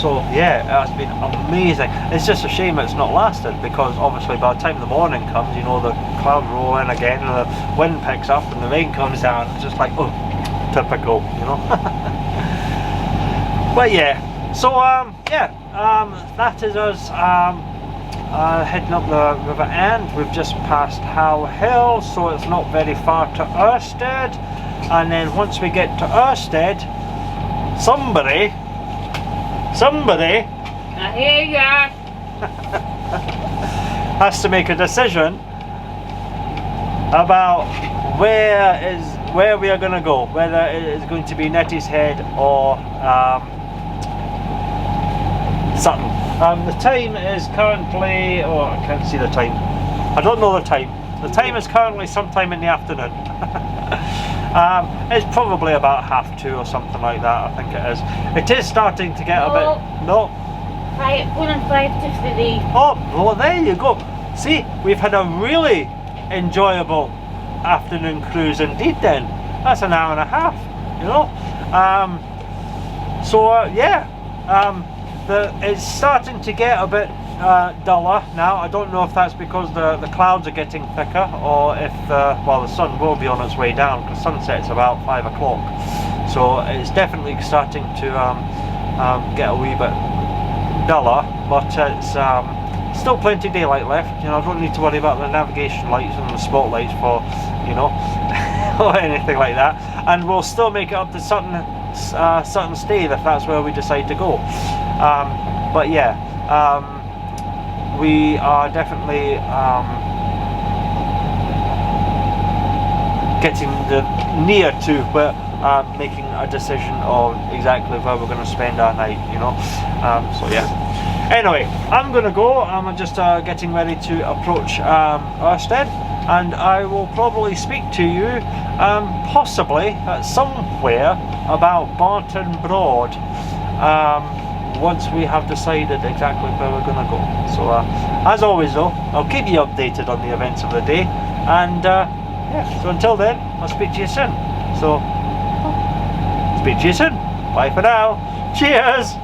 So yeah, it has been amazing. It's just a shame it's not lasted, because obviously by the time the morning comes, you know, the clouds roll in again and the wind picks up and the rain comes down. It's just like, oh, typical, you know. But yeah, so that is us heading up the River Ant. We've just passed Howe Hill, so it's not very far to Ørsted, and then once we get to Ørsted, somebody, I hear ya. has to make a decision about where we are going to go, whether it is going to be Neatishead or Sutton. The time is currently, oh, I can't see the time. I don't know the time. The time is currently sometime in the afternoon. It's probably about 2:30 or something like that, I think it is. It is starting to get a bit... No. Going on 5:53. Oh, well, there you go. See, we've had a really enjoyable afternoon cruise indeed then. That's an hour and a half, you know. It's starting to get a bit duller now. I don't know if that's because the clouds are getting thicker, or if well, the sun will be on its way down, because sunset's about 5 o'clock, so it's definitely starting to get a wee bit duller, but it's still plenty of daylight left. You know, I don't need to worry about the navigation lights and the spotlights for, you know, or anything like that, and we'll still make it up to Sutton Stave if that's where we decide to go. But yeah, we are definitely getting near to making a decision on exactly where we're going to spend our night, you know. So yeah. Anyway, I'm going to go. I'm just getting ready to approach Ørsted, and I will probably speak to you possibly somewhere about Barton Broad once we have decided exactly where we're going to go. So as always though, I'll keep you updated on the events of the day, and yeah, so until then, I'll speak to you soon. So speak to you soon. Bye for now. Cheers.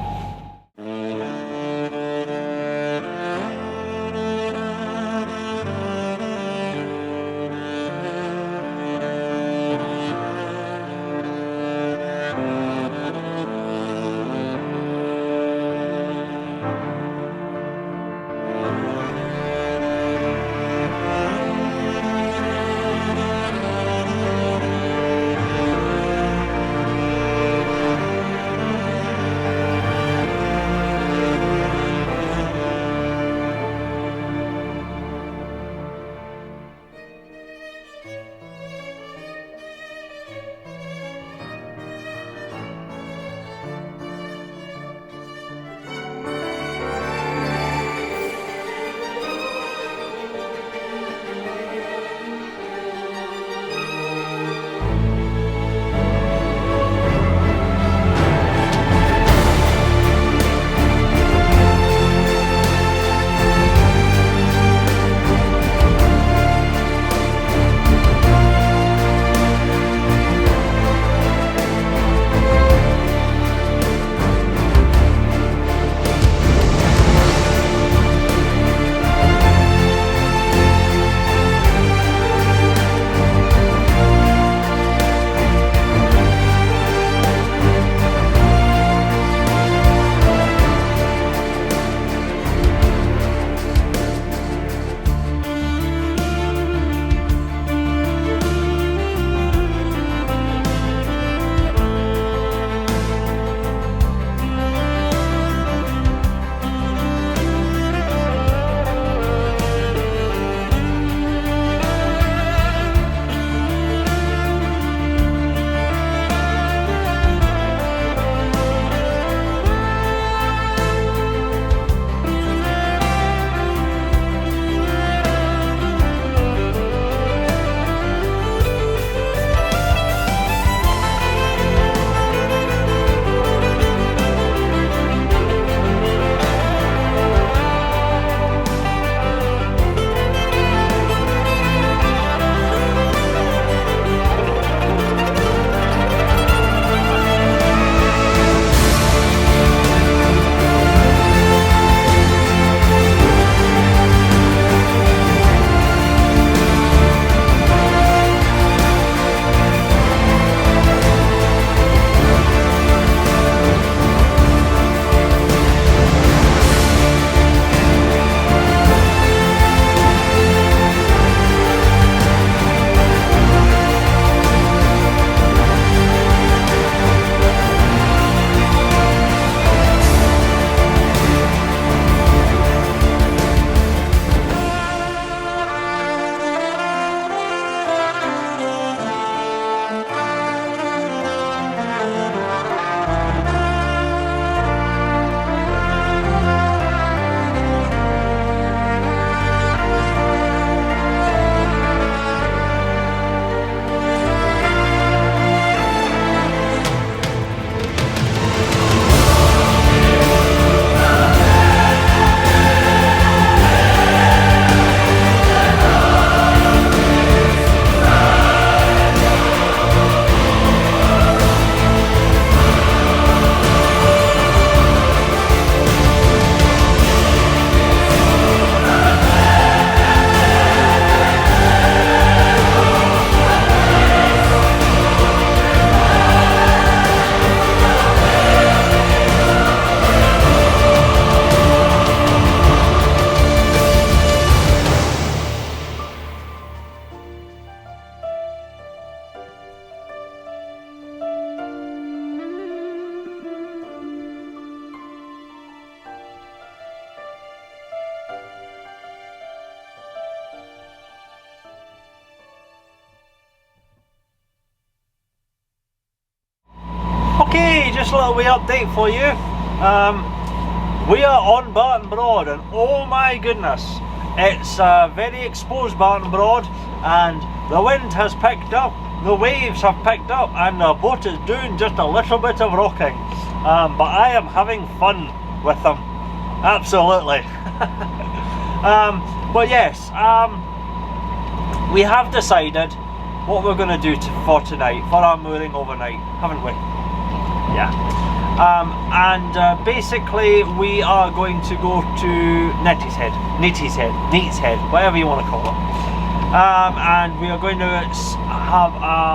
Okay, just a little wee update for you. We are on Barton Broad, and oh my goodness, it's a very exposed Barton Broad, and the wind has picked up, the waves have picked up, and the boat is doing just a little bit of rocking. But I am having fun with them, absolutely. But yes, we have decided what we're going to do for tonight, for our mooring overnight, haven't we? Yeah. Basically we are going to go to Neatishead, whatever you want to call it. And we are going to have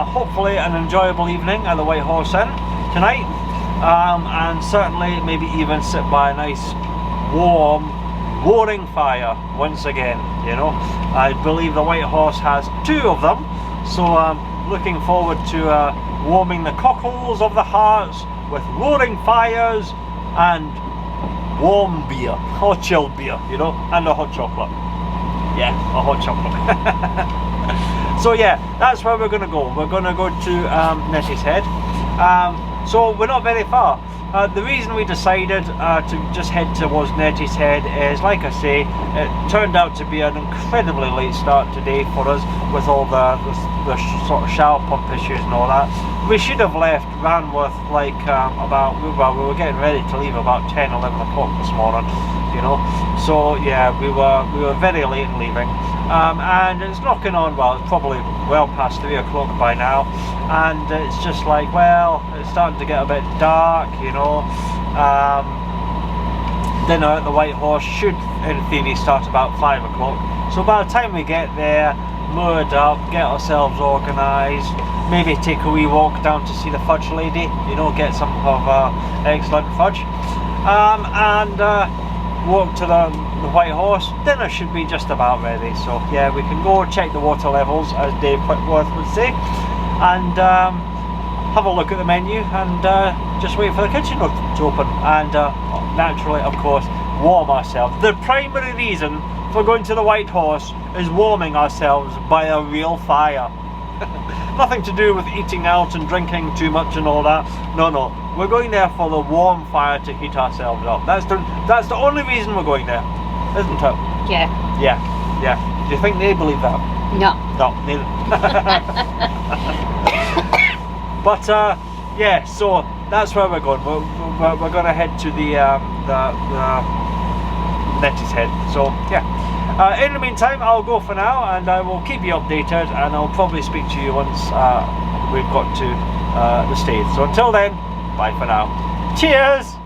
hopefully an enjoyable evening at the White Horse Inn tonight. And certainly maybe even sit by a nice warm roaring fire once again, you know. I believe the White Horse has 2 of them, so I'm looking forward to warming the cockles of the hearts with roaring fires and warm beer, or chilled beer, you know, and a hot chocolate. Yeah, a hot chocolate. So yeah, that's where we're going to go. We're going to go to Neatishead. So we're not very far. The reason we decided to just head towards Neatishead is, like I say, it turned out to be an incredibly late start today for us with all the sort of shower pump issues and all that. We should have left Ranworth like about, well, we were getting ready to leave about 10, 11 o'clock this morning, you know. So yeah, we were very late in leaving. And it's knocking on, well, it's probably well past 3 o'clock by now, and it's just like, well, it's starting to get a bit dark, you know. Dinner at the White Horse should, in theory, start about 5 o'clock. So by the time we get there, moored up, get ourselves organised, maybe take a wee walk down to see the fudge lady, you know, get some of excellent fudge, and walk to the White Horse. Dinner should be just about ready, so yeah, we can go check the water levels, as Dave Whitworth would say, and have a look at the menu, and just wait for the kitchen to open, and naturally, of course, warm ourselves. The primary reason for going to the White Horse is warming ourselves by a real fire. Nothing to do with eating out and drinking too much and all that. No, we're going there for the warm fire to heat ourselves up. That's the only reason we're going there, isn't it? Yeah. Yeah. Do you think they believe that? No. No, neither. But yeah, so that's where we're going. We're going to head to the Neatishead. So yeah. In the meantime, I'll go for now, and I will keep you updated, and I'll probably speak to you once we've got to the stage. So until then, bye for now. Cheers!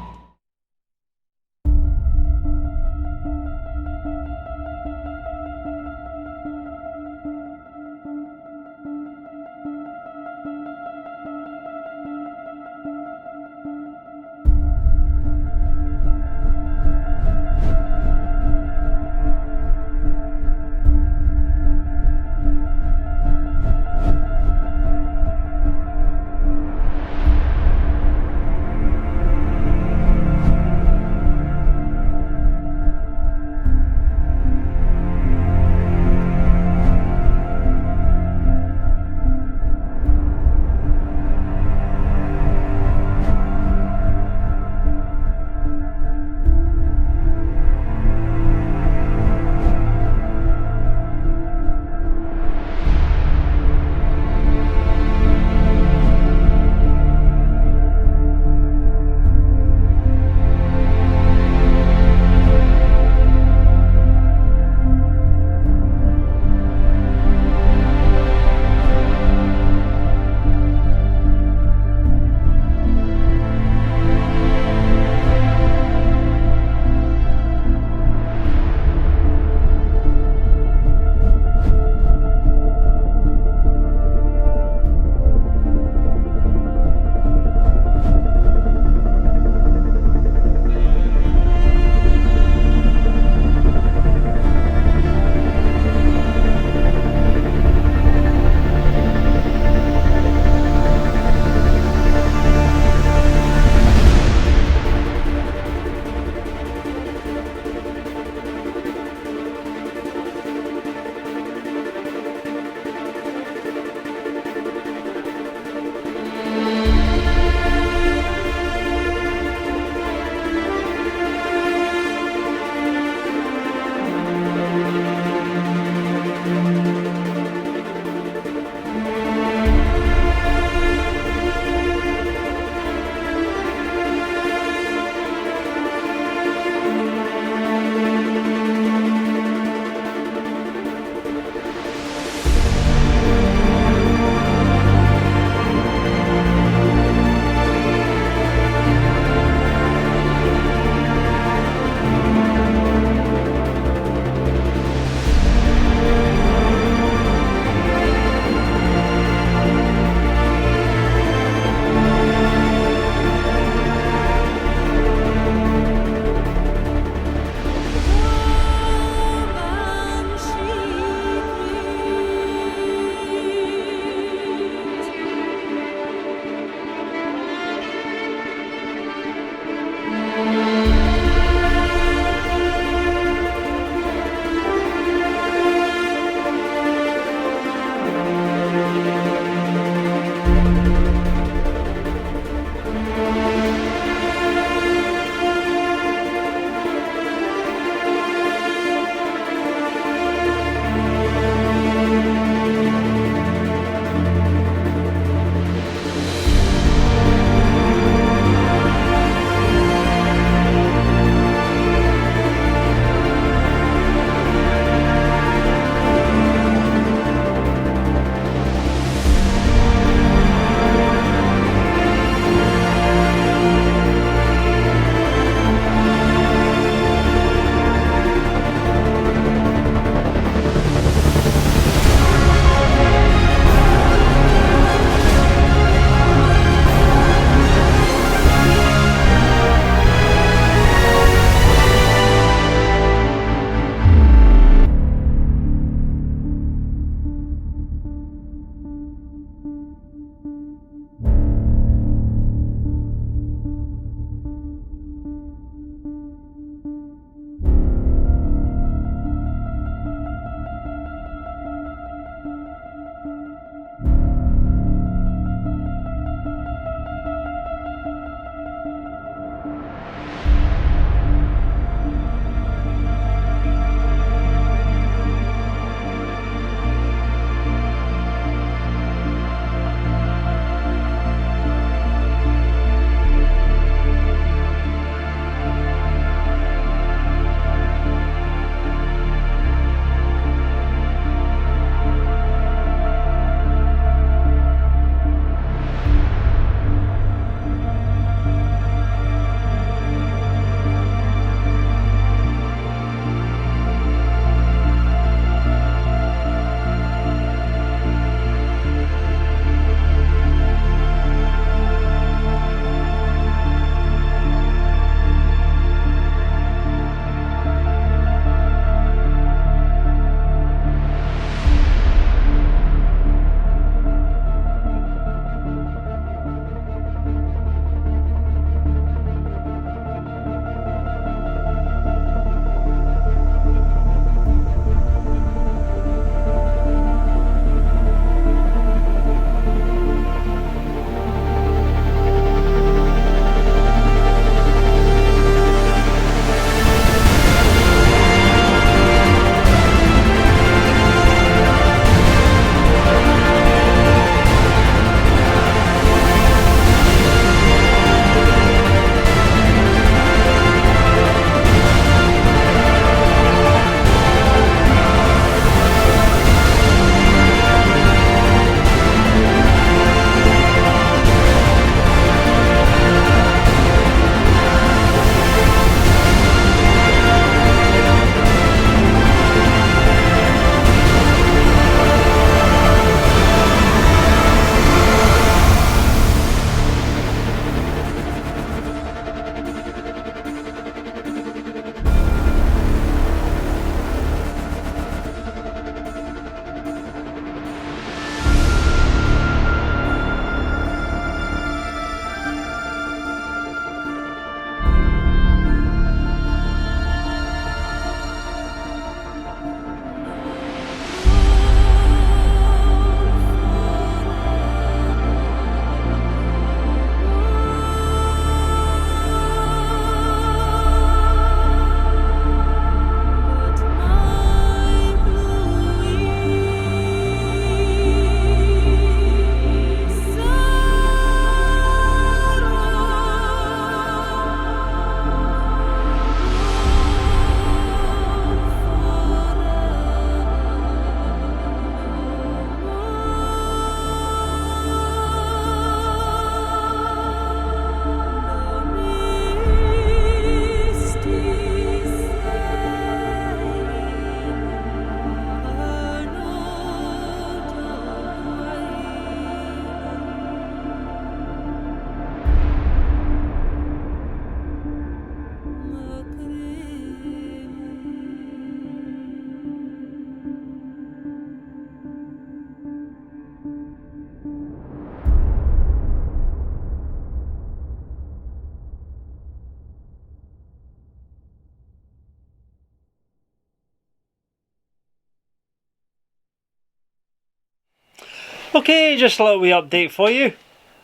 Okay, just a little wee update for you.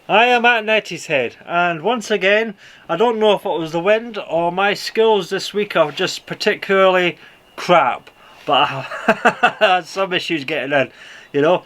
I am at Neatishead, and once again, I don't know if it was the wind or my skills this week are just particularly crap, but I had some issues getting in, you know.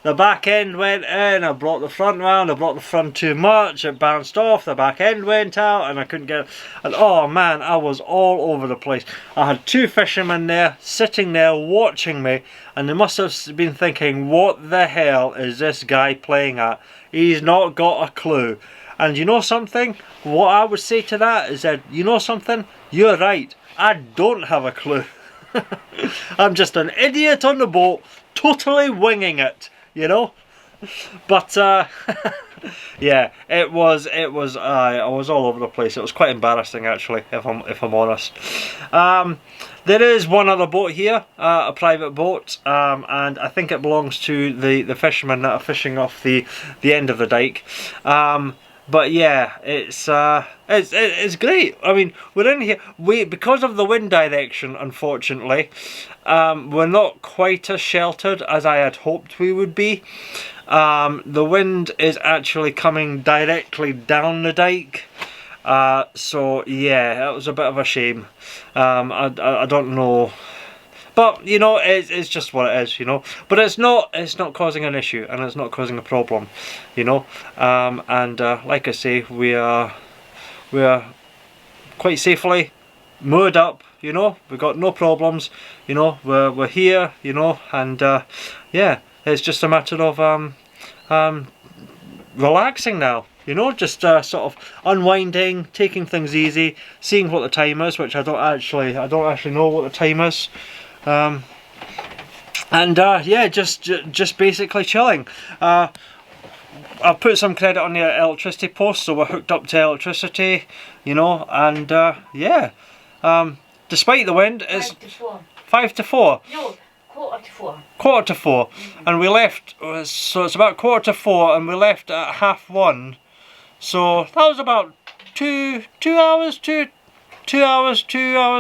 The back end went in, I brought the front round, I brought the front too much, it bounced off, the back end went out and I couldn't get it. And oh man, I was all over the place. I had two fishermen there, sitting there watching me, and they must have been thinking, what the hell is this guy playing at? He's not got a clue. And you know something? What I would say to that is that, you know something? You're right, I don't have a clue. I'm just an idiot on the boat, totally winging it, you know. But yeah, I was all over the place. It was quite embarrassing actually, if I'm honest. There is one other boat here, a private boat, and I think it belongs to the fishermen that are fishing off the end of the dike. But yeah, it's great. I mean, we're in here. Because of the wind direction, unfortunately, we're not quite as sheltered as I had hoped we would be. The wind is actually coming directly down the dike. So yeah, it was a bit of a shame. I don't know. But you know, it's just what it is, you know. But it's not causing an issue, and it's not causing a problem, you know. Like I say, we are quite safely moored up, you know. We've got no problems, you know. We're here, you know, and yeah, it's just a matter of relaxing now. You know, just sort of unwinding, taking things easy, seeing what the time is, which I don't actually know what the time is. Yeah, just basically chilling. I've put some credit on the electricity post, so we're hooked up to electricity, you know, and yeah, despite the wind, it's 5 to 4. No, quarter to 4. Quarter to 4, and we left, so it's about 1:45, and we left at 1:30. So that was about 2 hours, 2 hours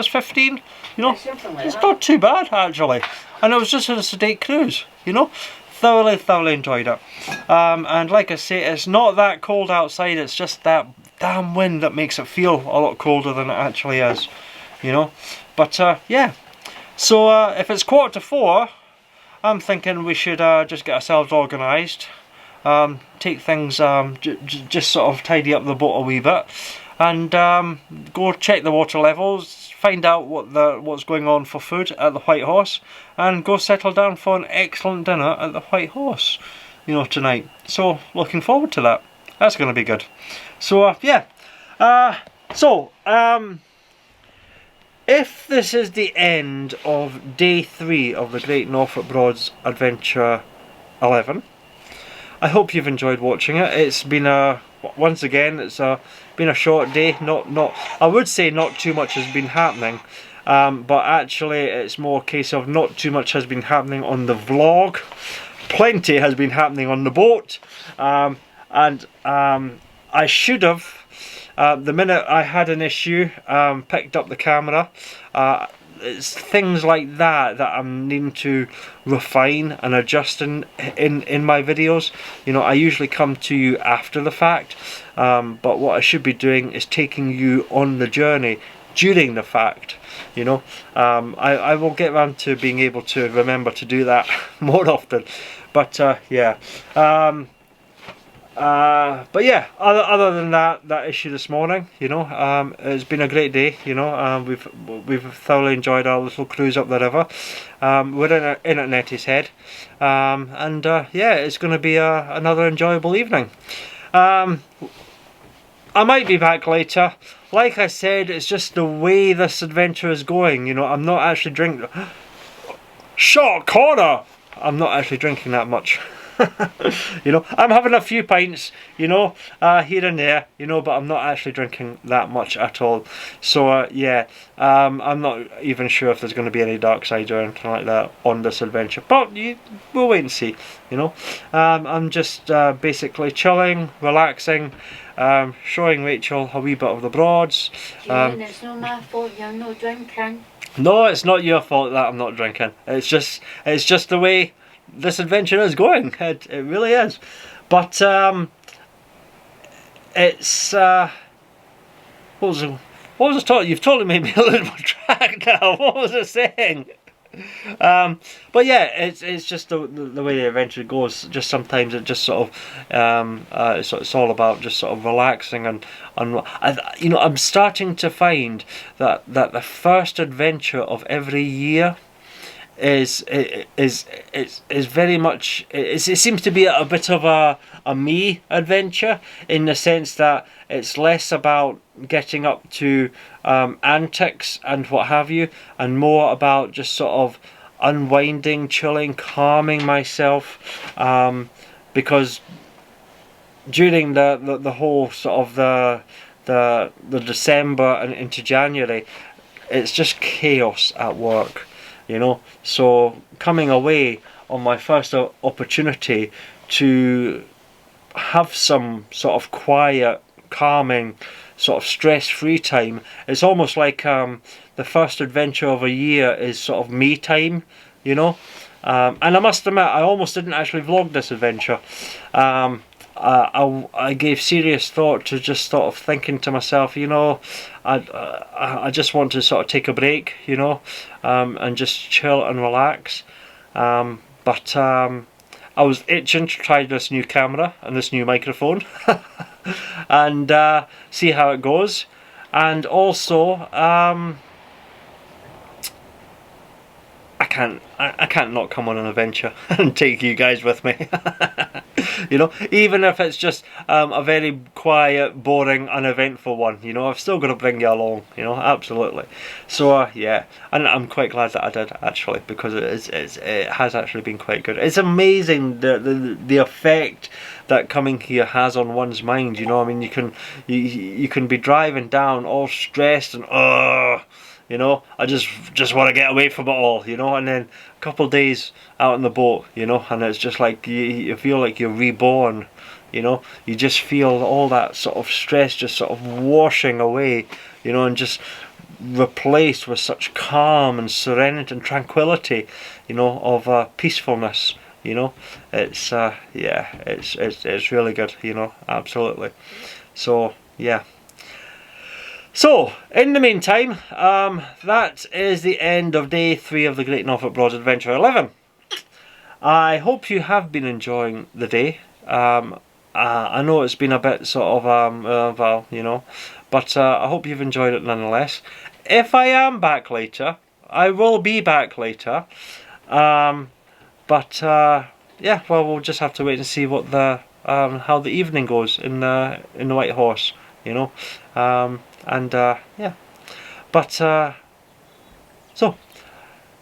15, you know. Like it's that. not too bad actually, and it was just a sedate cruise, you know. Thoroughly enjoyed it. And like I say, it's not that cold outside, it's just that damn wind that makes it feel a lot colder than it actually is, you know. But yeah, so if it's 4:45, I'm thinking we should just get ourselves organised. Take things, just sort of tidy up the boat a wee bit, and go check the water levels, find out what's going on for food at the White Horse, and go settle down for an excellent dinner at the White Horse, you know, tonight. So looking forward to that. That's going to be good. So yeah, if this is the end of day 3 of the Great Norfolk Broads Adventure 11, I hope you've enjoyed watching it. It's been once again, it's been a short day. I would say not too much has been happening, but actually it's more a case of not too much has been happening on the vlog. Plenty has been happening on the boat, and I should have, the minute I had an issue, picked up the camera. It's things like that I'm needing to refine and adjust in my videos. You know, I usually come to you after the fact, but what I should be doing is taking you on the journey during the fact, you know. I will get around to being able to remember to do that more often, but yeah. But yeah, other than that issue this morning, you know, it's been a great day, you know. We've thoroughly enjoyed our little cruise up the river. We're in at Neatishead, and yeah, it's going to be another enjoyable evening. I might be back later. Like I said, it's just the way this adventure is going, you know. I'm not actually drinking. Short corner! I'm not actually drinking that much. You know, I'm having a few pints, you know, here and there, you know, but I'm not actually drinking that much at all. So yeah, I'm not even sure if there's going to be any dark sides or anything like that on this adventure, but we'll wait and see, you know. I'm just basically chilling, relaxing, showing Rachel a wee bit of the Broads. Jane, it's not my fault you're not drinking. No, it's not your fault that I'm not drinking. It's just the way this adventure is going. It really is. But it's what was I talking? You've totally made me a little more track now. What was I saying? But yeah, it's just the way the adventure goes. Just sometimes it just sort of it's all about just sort of relaxing and you know, I'm starting to find that the first adventure of every year is very much it seems to be a bit of a me adventure, in the sense that it's less about getting up to antics and what have you, and more about just sort of unwinding, chilling, calming myself, because during the whole sort of the December and into January, it's just chaos at work, you know. So coming away on my first opportunity to have some sort of quiet, calming, sort of stress-free time, it's almost like the first adventure of a year is sort of me time, you know. And I must admit, I almost didn't actually vlog this adventure. I gave serious thought to just sort of thinking to myself, you know, I just want to sort of take a break, you know, and just chill and relax. But I was itching to try this new camera and this new microphone and see how it goes. And also, I can't not come on an adventure and take you guys with me. You know, even if it's just a very quiet, boring, uneventful one, you know, I've still got to bring you along, you know, absolutely. So yeah, and I'm quite glad that I did, actually, because it has actually been quite good. It's amazing the effect that coming here has on one's mind, you know. I mean, you can be driving down all stressed and you know, I just want to get away from it all, you know, and then a couple of days out on the boat, you know, and it's just like you feel like you're reborn, you know. You just feel all that sort of stress just sort of washing away, you know, and just replaced with such calm and serenity and tranquility, you know, of peacefulness, you know. It's yeah, it's really good, you know, absolutely. So yeah. So, in the meantime, that is the end of day 3 of the Great Norfolk Broad Adventure 11. I hope you have been enjoying the day. I know it's been a bit sort of, well, you know, but I hope you've enjoyed it nonetheless. If I am back later, I will be back later. But yeah, well, we'll just have to wait and see what how the evening goes in the White Horse, you know. And yeah, but so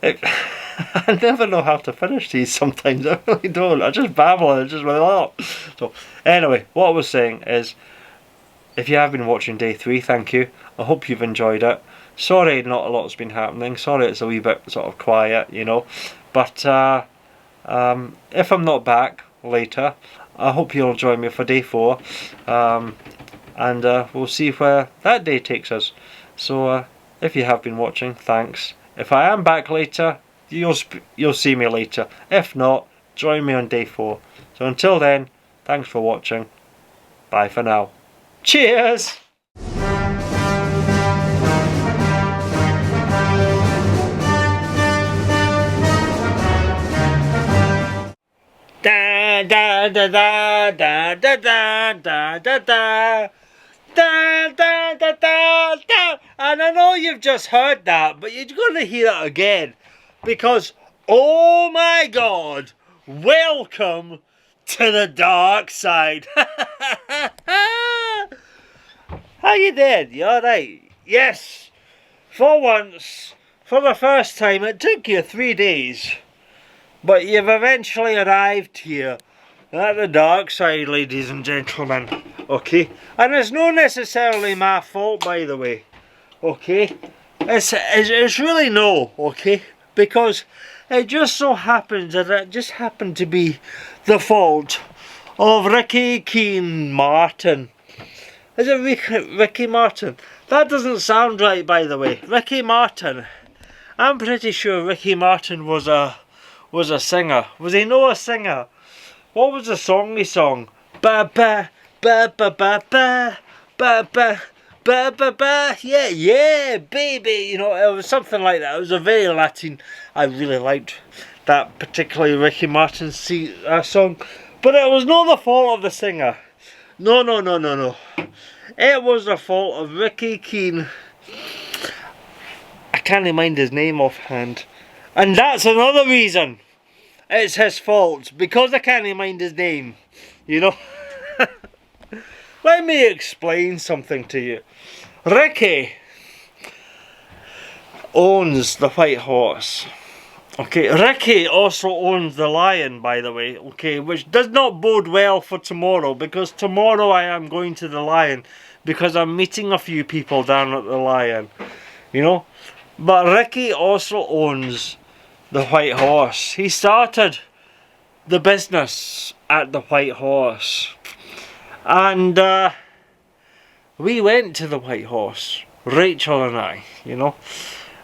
I never know how to finish these sometimes. I really don't. I just babble and just like, so anyway, what I was saying is, if you have been watching day 3, thank you. I hope you've enjoyed it. Sorry not a lot's been happening. Sorry it's a wee bit sort of quiet, you know. But if I'm not back later, I hope you'll join me for day 4. And we'll see where that day takes us. So if you have been watching, thanks. If I am back later, you'll see me later. If not, join me on day 4. So until then, thanks for watching. Bye for now. Cheers! Da da da da da da da da da da. Da, da, da, da, da. And I know you've just heard that, but you're going to hear it again, because oh my god, welcome to the dark side. How you doing? You alright? Yes, for once, for the first time. It took you 3 days, but you've eventually arrived here at the dark side, ladies and gentlemen. Okay, and it's not necessarily my fault, by the way. Okay, it's really no. Okay, because it just so happens that it just happened to be the fault of Ricky Keen Martin. Is it Ricky Martin? That doesn't sound right, by the way. Ricky Martin. I'm pretty sure Ricky Martin was a was a singer. Was he no a singer? What was the song he sung? Ba ba ba ba ba ba ba ba ba ba ba, yeah, yeah, baby. You know, it was something like that. It was a very Latin. I really liked that particularly Ricky Martin song, but it was not the fault of the singer. No, no, no, no, no. It was the fault of Ricky Keane. I can't mind his name offhand, and that's another reason. It's his fault, because I can't mind his name, you know. Let me explain something to you. Ricky owns the White Horse. Okay, Ricky also owns the Lion, by the way, okay, which does not bode well for tomorrow, because tomorrow I am going to the Lion, because I'm meeting a few people down at the Lion, you know. But Ricky also owns the White Horse. He started the business at the White Horse, and we went to the White Horse, Rachel and I, you know,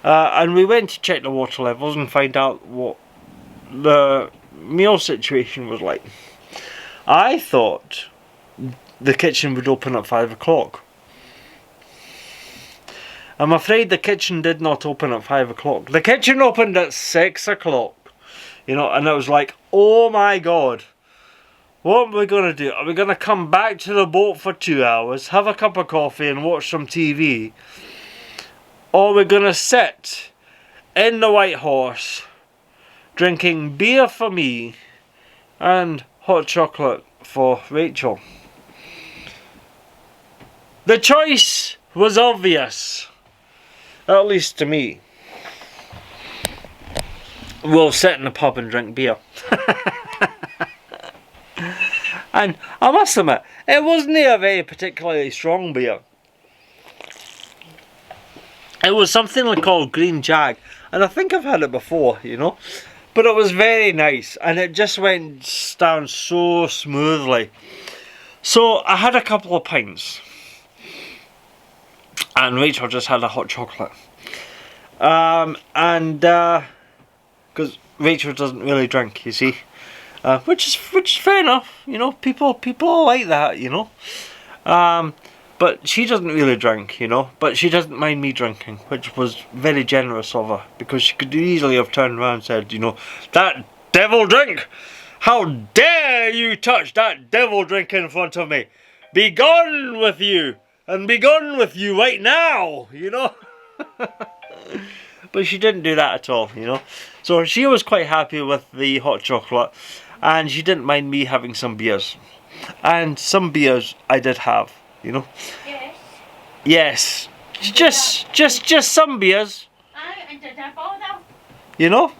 and we went to check the water levels and find out what the meal situation was like. I thought the kitchen would open at 5 o'clock. I'm afraid the kitchen did not open at 5 o'clock. The kitchen opened at 6 o'clock. You know, and it was like, oh my god. What are we going to do? Are we going to come back to the boat for 2 hours, have a cup of coffee and watch some TV? Or are we going to sit in the White Horse, drinking beer for me and hot chocolate for Rachel? The choice was obvious. At least to me. We'll sit in the pub and drink beer. And I must admit, it wasn't a very particularly strong beer. It was something called Green Jag, and I think I've had it before, you know. But it was very nice, and it just went down so smoothly. So I had a couple of pints, and Rachel just had a hot chocolate. Because Rachel doesn't really drink, you see, which is fair enough, you know. People like that, you know. But she doesn't really drink, you know. But she doesn't mind me drinking, which was very generous of her, because she could easily have turned around and said, you know, that devil drink! How dare you touch that devil drink in front of me? Be gone with you, and be gone with you right now, you know. But she didn't do that at all, you know. So she was quite happy with the hot chocolate, and she didn't mind me having some beers. And some beers I did have, you know. Yes. Yes. Just some beers. You know.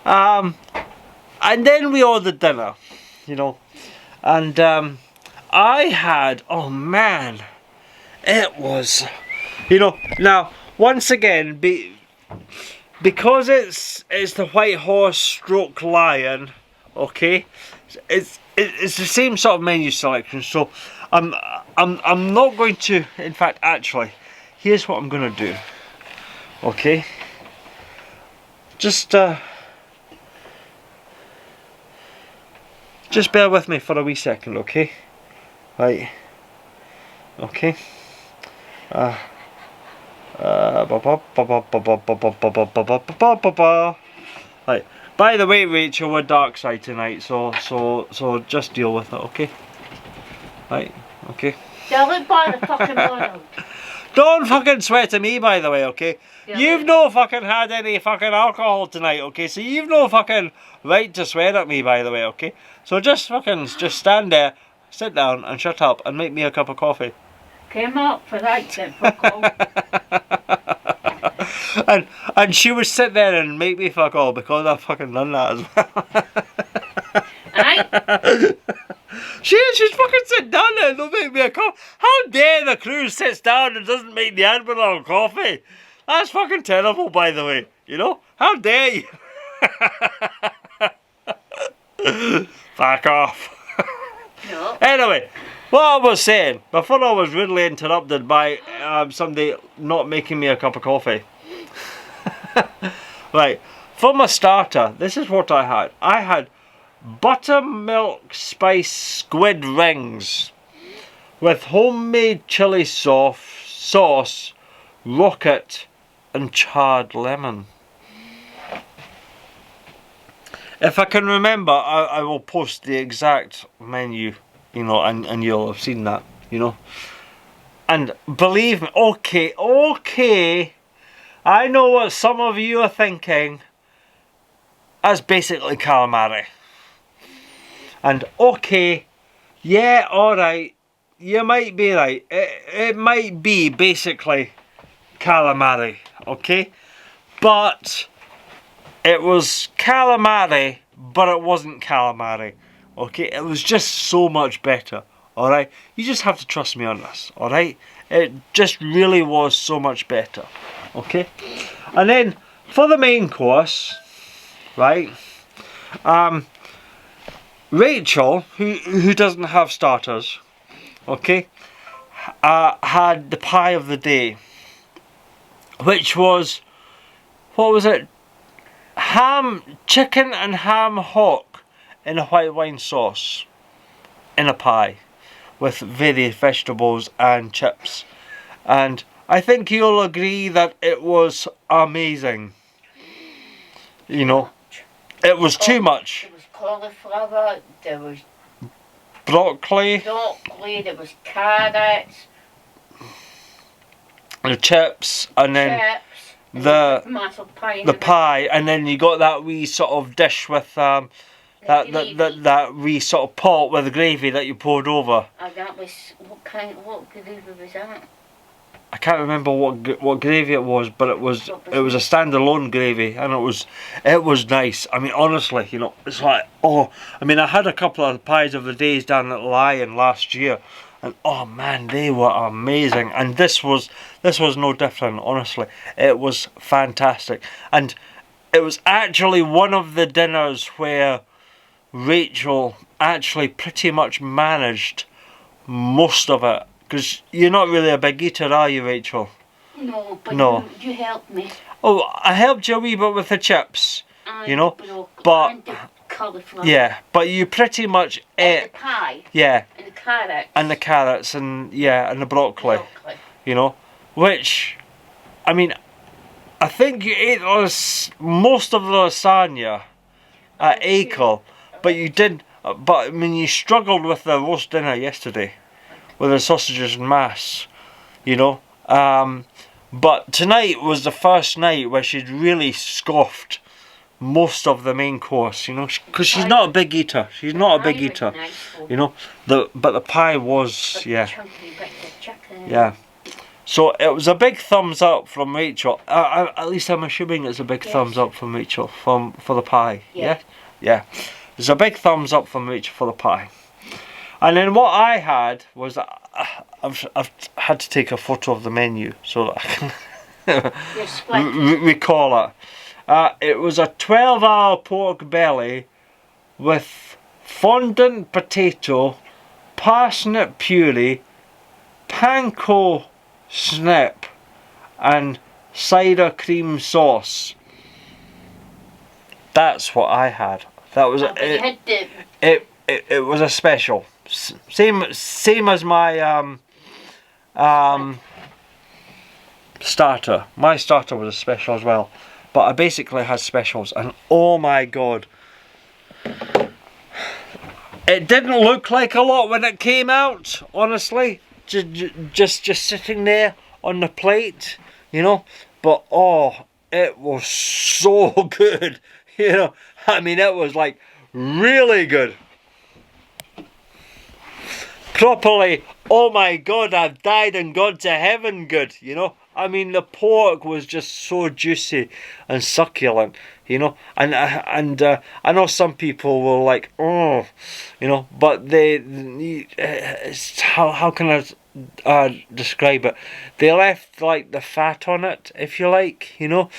And then we ordered dinner, you know. And I had, oh man, it was, you know, now once again, because it's the White Horse stroke Lion, okay, it's the same sort of menu selection. So I'm not going to, in fact, actually, here's what I'm gonna do. Okay, just bear with me for a wee second, okay? Right. Okay. Right. By the way, Rachel, we're dark side tonight, so just deal with it, okay? Right. Okay. Don't buy the fucking bottle. Don't fucking swear at me, by the way, okay? Yeah, you've no fucking had any fucking alcohol tonight, okay? So you've no fucking right to swear at me, by the way, okay? So just stand there, sit down and shut up and make me a cup of coffee. Came up for that then, fuck all. and she would sit there and make me fuck all because I fucking done that as well. Aye? She's fucking sit down there and don't make me a coffee. How dare the crew sits down and doesn't make the Admiral a coffee? That's fucking terrible, by the way. You know? How dare you? Fuck off. No. Anyway, what I was saying, before I was rudely interrupted by somebody not making me a cup of coffee. Right, for my starter, this is what I had. I had buttermilk spice squid rings with homemade chili sauce, rocket, and charred lemon. If I can remember, I will post the exact menu, you know, and you'll have seen that, you know. And believe me, okay, I know what some of you are thinking. That's basically calamari. And okay, yeah, alright, you might be right. It might be basically calamari, okay? But it was calamari, but it wasn't calamari, okay? It was just so much better, alright? You just have to trust me on this, alright? It just really was so much better, okay? And then for the main course, right? Rachel, who doesn't have starters, okay, had the pie of the day, which was, what was it? Chicken and ham hock in a white wine sauce in a pie with various vegetables and chips, and I think you'll agree that it was amazing. You know, it was too much. There was cauliflower, there was Broccoli, there was carrots, the chips, and then chips, the tomato pie in the it. pie, and then you got that wee sort of dish with that wee sort of pot with the gravy that you poured over. And that was, what gravy was that? I can't remember what gravy it was, but it was a standalone gravy, and it was nice. I mean, honestly, you know, it's like, oh, I mean, I had a couple of pies of the days down at Lion last year, and oh man, they were amazing. And this was no different. Honestly, it was fantastic, and it was actually one of the dinners where Rachel actually pretty much managed most of it. Because you're not really a big eater, are you, Rachel? No, but No. you helped me. Oh, I helped you a wee bit with the chips, And you know, the but and the cauliflower. yeah, but you pretty much And ate, the pie. yeah, And the carrots. and the carrots and yeah, and the broccoli, you know, which, I mean, I think you ate most of the lasagna at Acle, but you did, but I mean, you struggled with the roast dinner yesterday. With the sausages and mass, you know. But tonight was the first night where she'd really scoffed most of the main course, you know, because she's not a big eater. She's not a big eater, you know. But the pie was, yeah, yeah. So it was a big thumbs up from Rachel. At least I'm assuming it's a big thumbs up from Rachel for the pie. Yeah, yeah. There's a big thumbs up from Rachel for the pie. And then what I had was, I've had to take a photo of the menu so that I can recall it. It was a 12-hour pork belly with fondant potato, parsnip puree, panko snip, and cider cream sauce. That's what I had. That was it was a special. Same as my starter. My starter was a special as well, but I basically had specials, and oh my god, it didn't look like a lot when it came out. Honestly, just sitting there on the plate, you know. But oh, it was so good, you know. I mean, it was like really good. Properly, oh my god, I've died and gone to heaven good, you know. I mean, the pork was just so juicy and succulent, you know. And I know some people will like, oh, you know, but how can I describe it? They left like the fat on it, if you like, you know,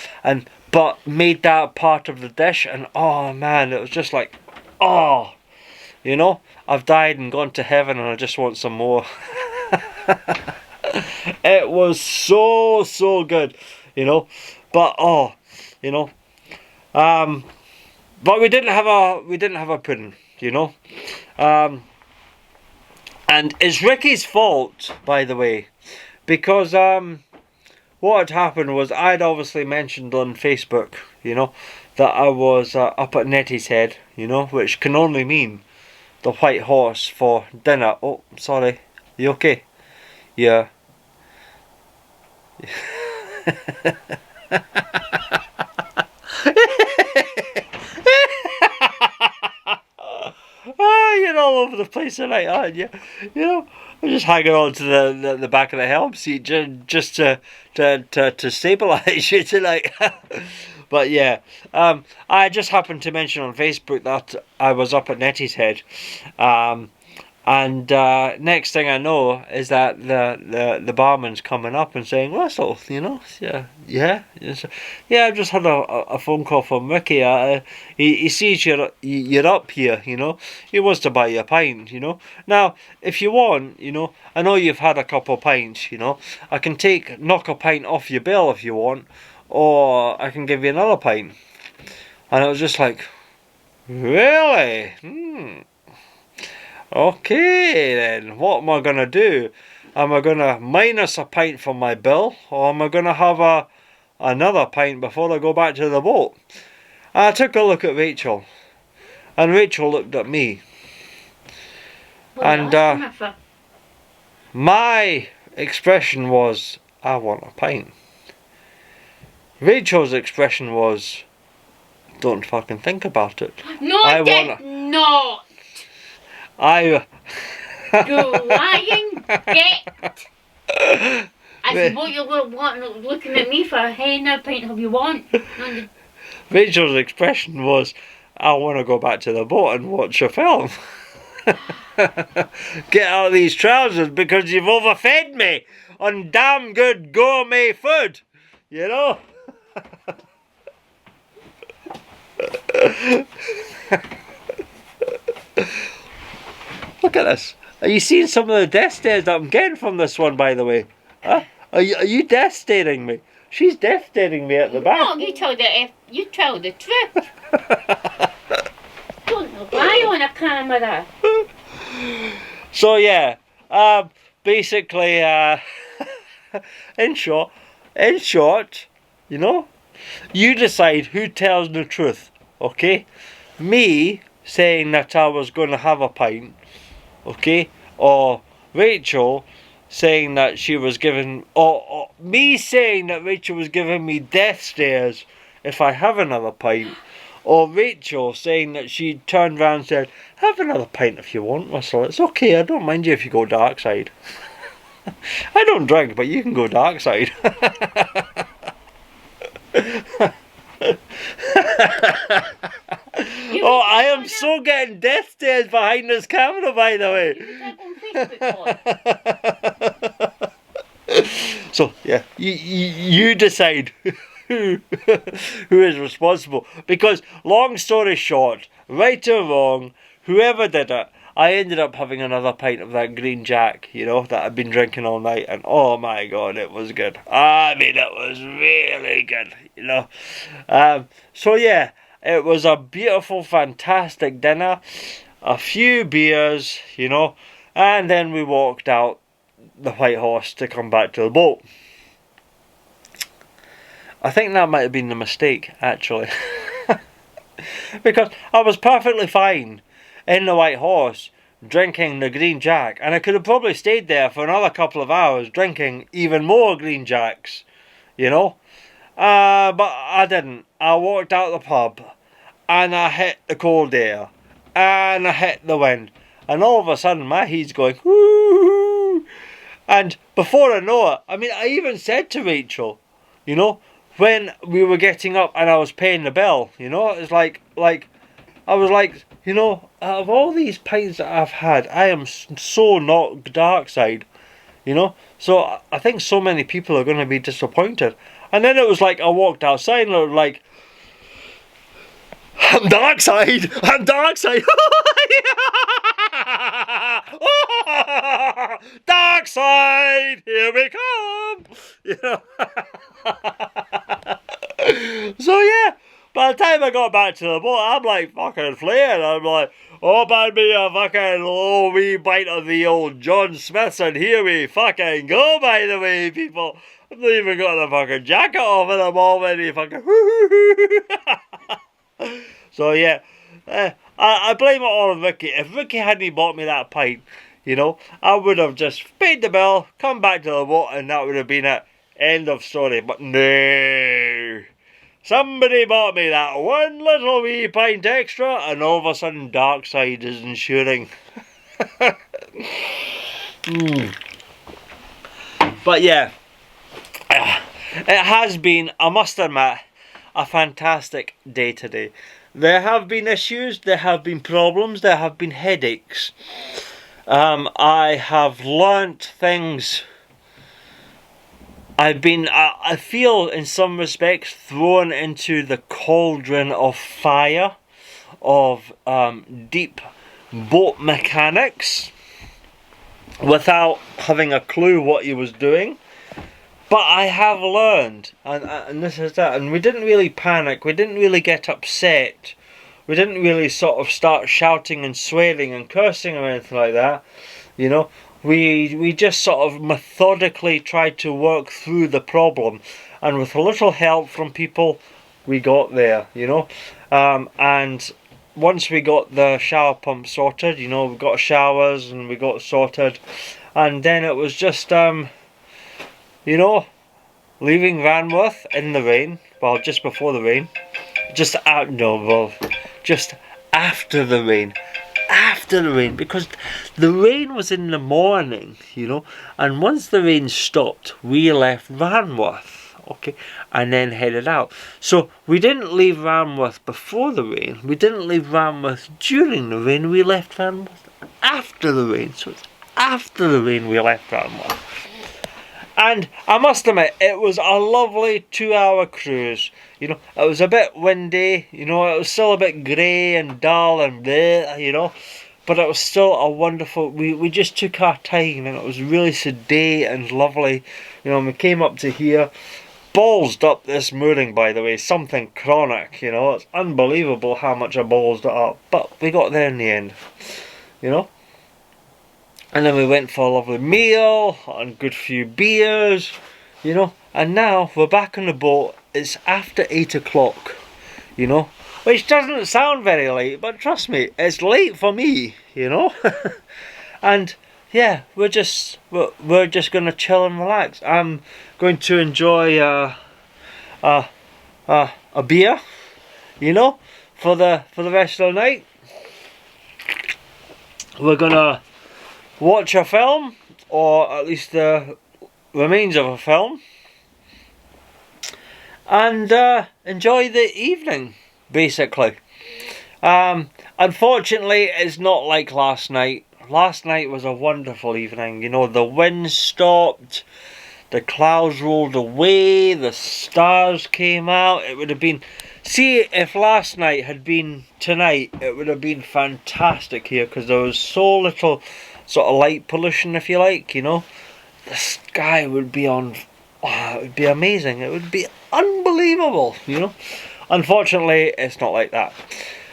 but made that part of the dish, and oh man, it was just like, oh, you know. I've died and gone to heaven and I just want some more. It was so good, you know. But oh, you know, But we didn't have a pudding, you know. And it's Ricky's fault, by the way, because what had happened was I'd obviously mentioned on Facebook, you know, that I was up at Neatishead, you know, which can only mean the White Horse for dinner. Oh, sorry. You okay? Yeah. You're all over the place tonight, aren't you? You know, I'm just hanging on to the back of the helm seat just to stabilise you tonight. But yeah, I just happened to mention on Facebook that I was up at Neatishead, and next thing I know is that the barman's coming up and saying, Russell, you know, yeah, I've just had a phone call from Ricky. He sees you're up here, you know. He wants to buy you a pint, you know. Now, if you want, you know, I know you've had a couple of pints, you know. I can knock a pint off your bill if you want, or I can give you another pint. And it was just like, really? Okay then, what am I going to do? Am I going to minus a pint from my bill, or am I going to have another pint before I go back to the boat? I took a look at Rachel, and Rachel looked at me. And my expression was, I want a pint. Rachel's expression was, don't fucking think about it. No, I did not. You lying git. I said, what you're looking at me for? Hey, now pint of you want? Rachel's expression was, I want to go back to the boat and watch a film. Get out of these trousers because you've overfed me on damn good gourmet food, you know. Look at this. Are you seeing some of the death stares that I'm getting from this one, by the way? Huh? Are you death staring me? She's death staring me at the back. No, you tell the truth. Don't lie on a camera. So yeah, basically, in short, you know, you decide who tells the truth, okay? Me saying that I was going to have a pint, okay? Or Rachel saying that she was giving, or me saying that Rachel was giving me death stares if I have another pint. Or Rachel saying that she turned around and said, have another pint if you want, Russell. It's okay, I don't mind you if you go dark side. I don't drink, but you can go dark side. Oh, I am so getting death stares behind this camera, by the way. So, yeah, you decide who is responsible. Because, long story short, right or wrong, whoever did it, I ended up having another pint of that green Jack, you know, that I've been drinking all night, and oh my god, it was good. I mean, it was really good, you know. So yeah, it was a beautiful, fantastic dinner, a few beers, you know, and then we walked out the White Horse to come back to the boat. I think that might have been the mistake, actually. Because I was perfectly fine in the White Horse drinking the green Jack, and I could have probably stayed there for another couple of hours drinking even more green Jacks, you know. But I didn't. I walked out the pub and I hit the cold air and I hit the wind, and all of a sudden my heat's going whoo, and before I know it, I mean, I even said to Rachel, you know, when we were getting up and I was paying the bill, you know, it's like I was like, you know, out of all these pints that I've had, I am so not dark side, you know. So I think so many people are going to be disappointed. And then it was like I walked outside and I was like, I'm dark side, I'm dark side. Dark side, here we come. You know. So yeah. by the time I got back to the boat, I'm like fucking flaring. I'm like, oh, man, me a fucking low wee bite of the old John Smiths, and here we fucking go, by the way, people. I've not even got the fucking jacket off and I'm already fucking So yeah, I blame it all on Ricky. If Ricky hadn't bought me that pint, you know, I would have just paid the bill, come back to the boat, and that would have been it. End of story. But no, somebody bought me that one little wee pint extra, and all of a sudden Darkside is ensuring. But yeah, it has been, I must admit, a fantastic day today. There have been issues, there have been problems, there have been headaches. I have learnt things. I've been, I feel in some respects, thrown into the cauldron of fire, of deep boat mechanics, without having a clue what he was doing. But I have learned, and this is that, and we didn't really panic, we didn't really get upset, we didn't really sort of start shouting and swearing and cursing or anything like that, you know. We just sort of methodically tried to work through the problem, and with a little help from people, we got there, you know. And once we got the shower pump sorted, you know, we got showers and we got sorted, and then it was just, you know, leaving Ranworth in the rain, well, just before the rain, just after the rain. After the rain, because the rain was in the morning, you know, and once the rain stopped, we left Ranworth, okay, and then headed out. So we didn't leave Ranworth before the rain, we didn't leave Ranworth during the rain, we left Ranworth after the rain. So it's after the rain we left Ranworth. And I must admit, it was a lovely 2-hour cruise. You know, it was a bit windy, you know, it was still a bit grey and dull and bleh, you know, but it was still a wonderful, we just took our time, and it was really sedate and lovely. You know, and we came up to here, ballsed up this mooring, by the way, something chronic, you know, it's unbelievable how much I ballsed it up, but we got there in the end, you know. And then we went for a lovely meal and a good few beers, you know. And now we're back on the boat. It's after 8 o'clock, you know. Which doesn't sound very late, but trust me, it's late for me, you know. And yeah, we're just gonna chill and relax. I'm going to enjoy a beer, you know, for the rest of the night. We're gonna watch a film, or at least the remains of a film, and enjoy the evening, basically. Unfortunately, it's not like last night. Last night was a wonderful evening, you know, the wind stopped, the clouds rolled away, the stars came out. It would have been, see, if last night had been tonight, it would have been fantastic here, because there was so little sort of light pollution, if you like, you know. The sky would be on, it would be amazing, it would be unbelievable, you know. Unfortunately, it's not like that.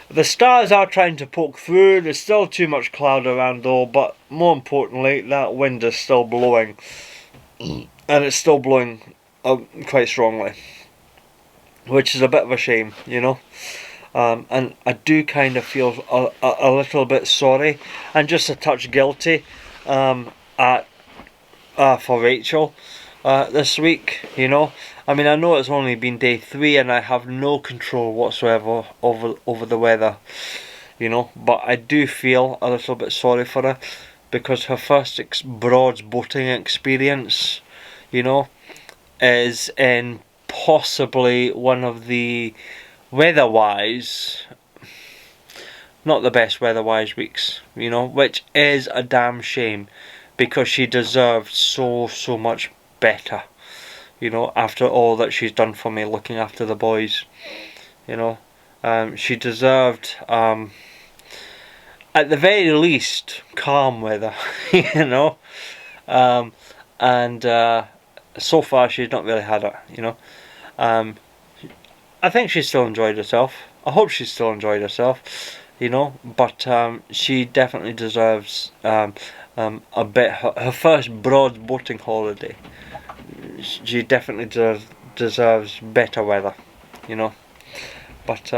The stars are trying to poke through, there's still too much cloud around though, but more importantly, that wind is still blowing, and it's still blowing quite strongly, which is a bit of a shame, you know. And I do kind of feel a little bit sorry and just a touch guilty for Rachel this week, you know. I mean, I know it's only been day 3 and I have no control whatsoever over the weather, you know, but I do feel a little bit sorry for her, because her first Broad's boating experience, you know, is in possibly one of the weather-wise, not the best weather-wise weeks, you know, which is a damn shame, because she deserved so much better, you know, after all that she's done for me looking after the boys, you know. She deserved, at the very least, calm weather, you know, and so far she's not really had it, you know. I think she still enjoyed herself. I hope she still enjoyed herself, you know. But she definitely deserves a bit her first broad boating holiday. She definitely deserves better weather, you know. But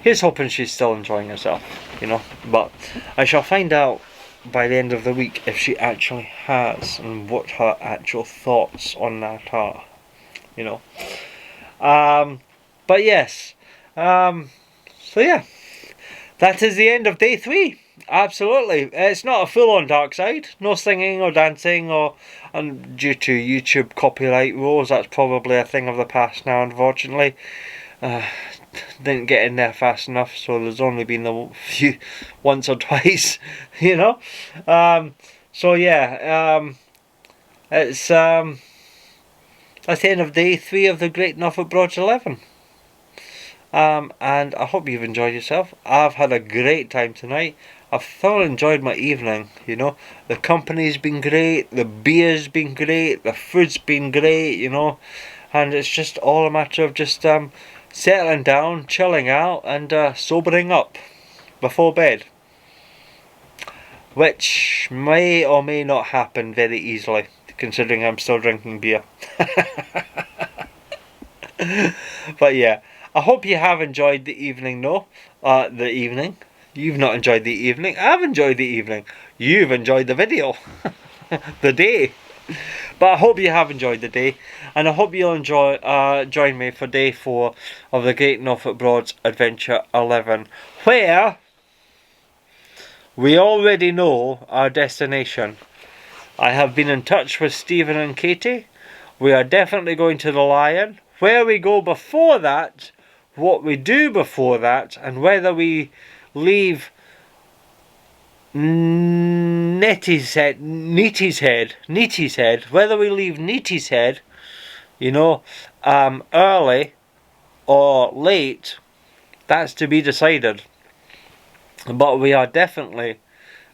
here's hoping she's still enjoying herself, you know. But I shall find out by the end of the week if she actually has and what her actual thoughts on that are, you know. But yes, so yeah, that is the end of day 3. Absolutely, it's not a full-on dark side. No singing or dancing, and due to YouTube copyright rules, that's probably a thing of the past now. Unfortunately, didn't get in there fast enough, so there's only been a few, once or twice, you know. So yeah, it's that's the end of day 3 of the Great Norfolk Broads 11. And I hope you've enjoyed yourself. I've had a great time tonight. I've thoroughly enjoyed my evening, you know. The company's been great, the beer's been great, the food's been great, you know. And it's just all a matter of just settling down, chilling out, and sobering up before bed. Which may or may not happen very easily, considering I'm still drinking beer. But yeah, I hope you have enjoyed the evening, though. The evening. You've not enjoyed the evening. I've enjoyed the evening. You've enjoyed the video. The day. But I hope you have enjoyed the day. And I hope you'll join me for day 4 of the Great Norfolk Broads Adventure 11. Where we already know our destination. I have been in touch with Stephen and Katie. We are definitely going to the Lion. Where we go before that, what we do before that, and whether we leave Neatishead, whether we leave Neatishead, you know, early or late, that's to be decided. But we are definitely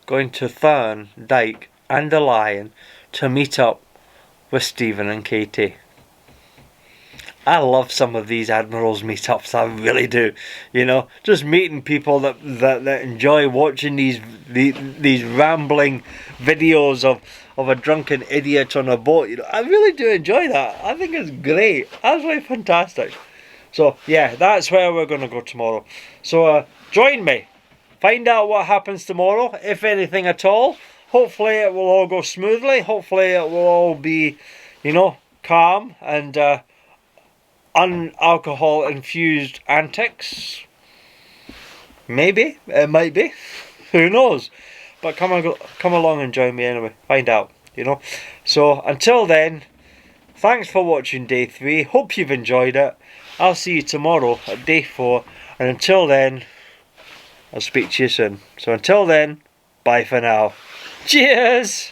going to Thurn, Dyke and the Lion to meet up with Stephen and Katie. I love some of these Admirals meetups, I really do. You know, just meeting people that enjoy watching these rambling videos of a drunken idiot on a boat. You know, I really do enjoy that. I think it's great. Absolutely fantastic. So yeah, that's where we're going to go tomorrow. So join me. Find out what happens tomorrow, if anything at all. Hopefully it will all go smoothly. Hopefully it will all be, you know, calm and unalcohol infused antics. Maybe it might be. Who knows? But come along and join me anyway. Find out, you know. So until then, thanks for watching day 3. Hope you've enjoyed it. I'll see you tomorrow at day 4. And until then, I'll speak to you soon. So until then, bye for now. Cheers!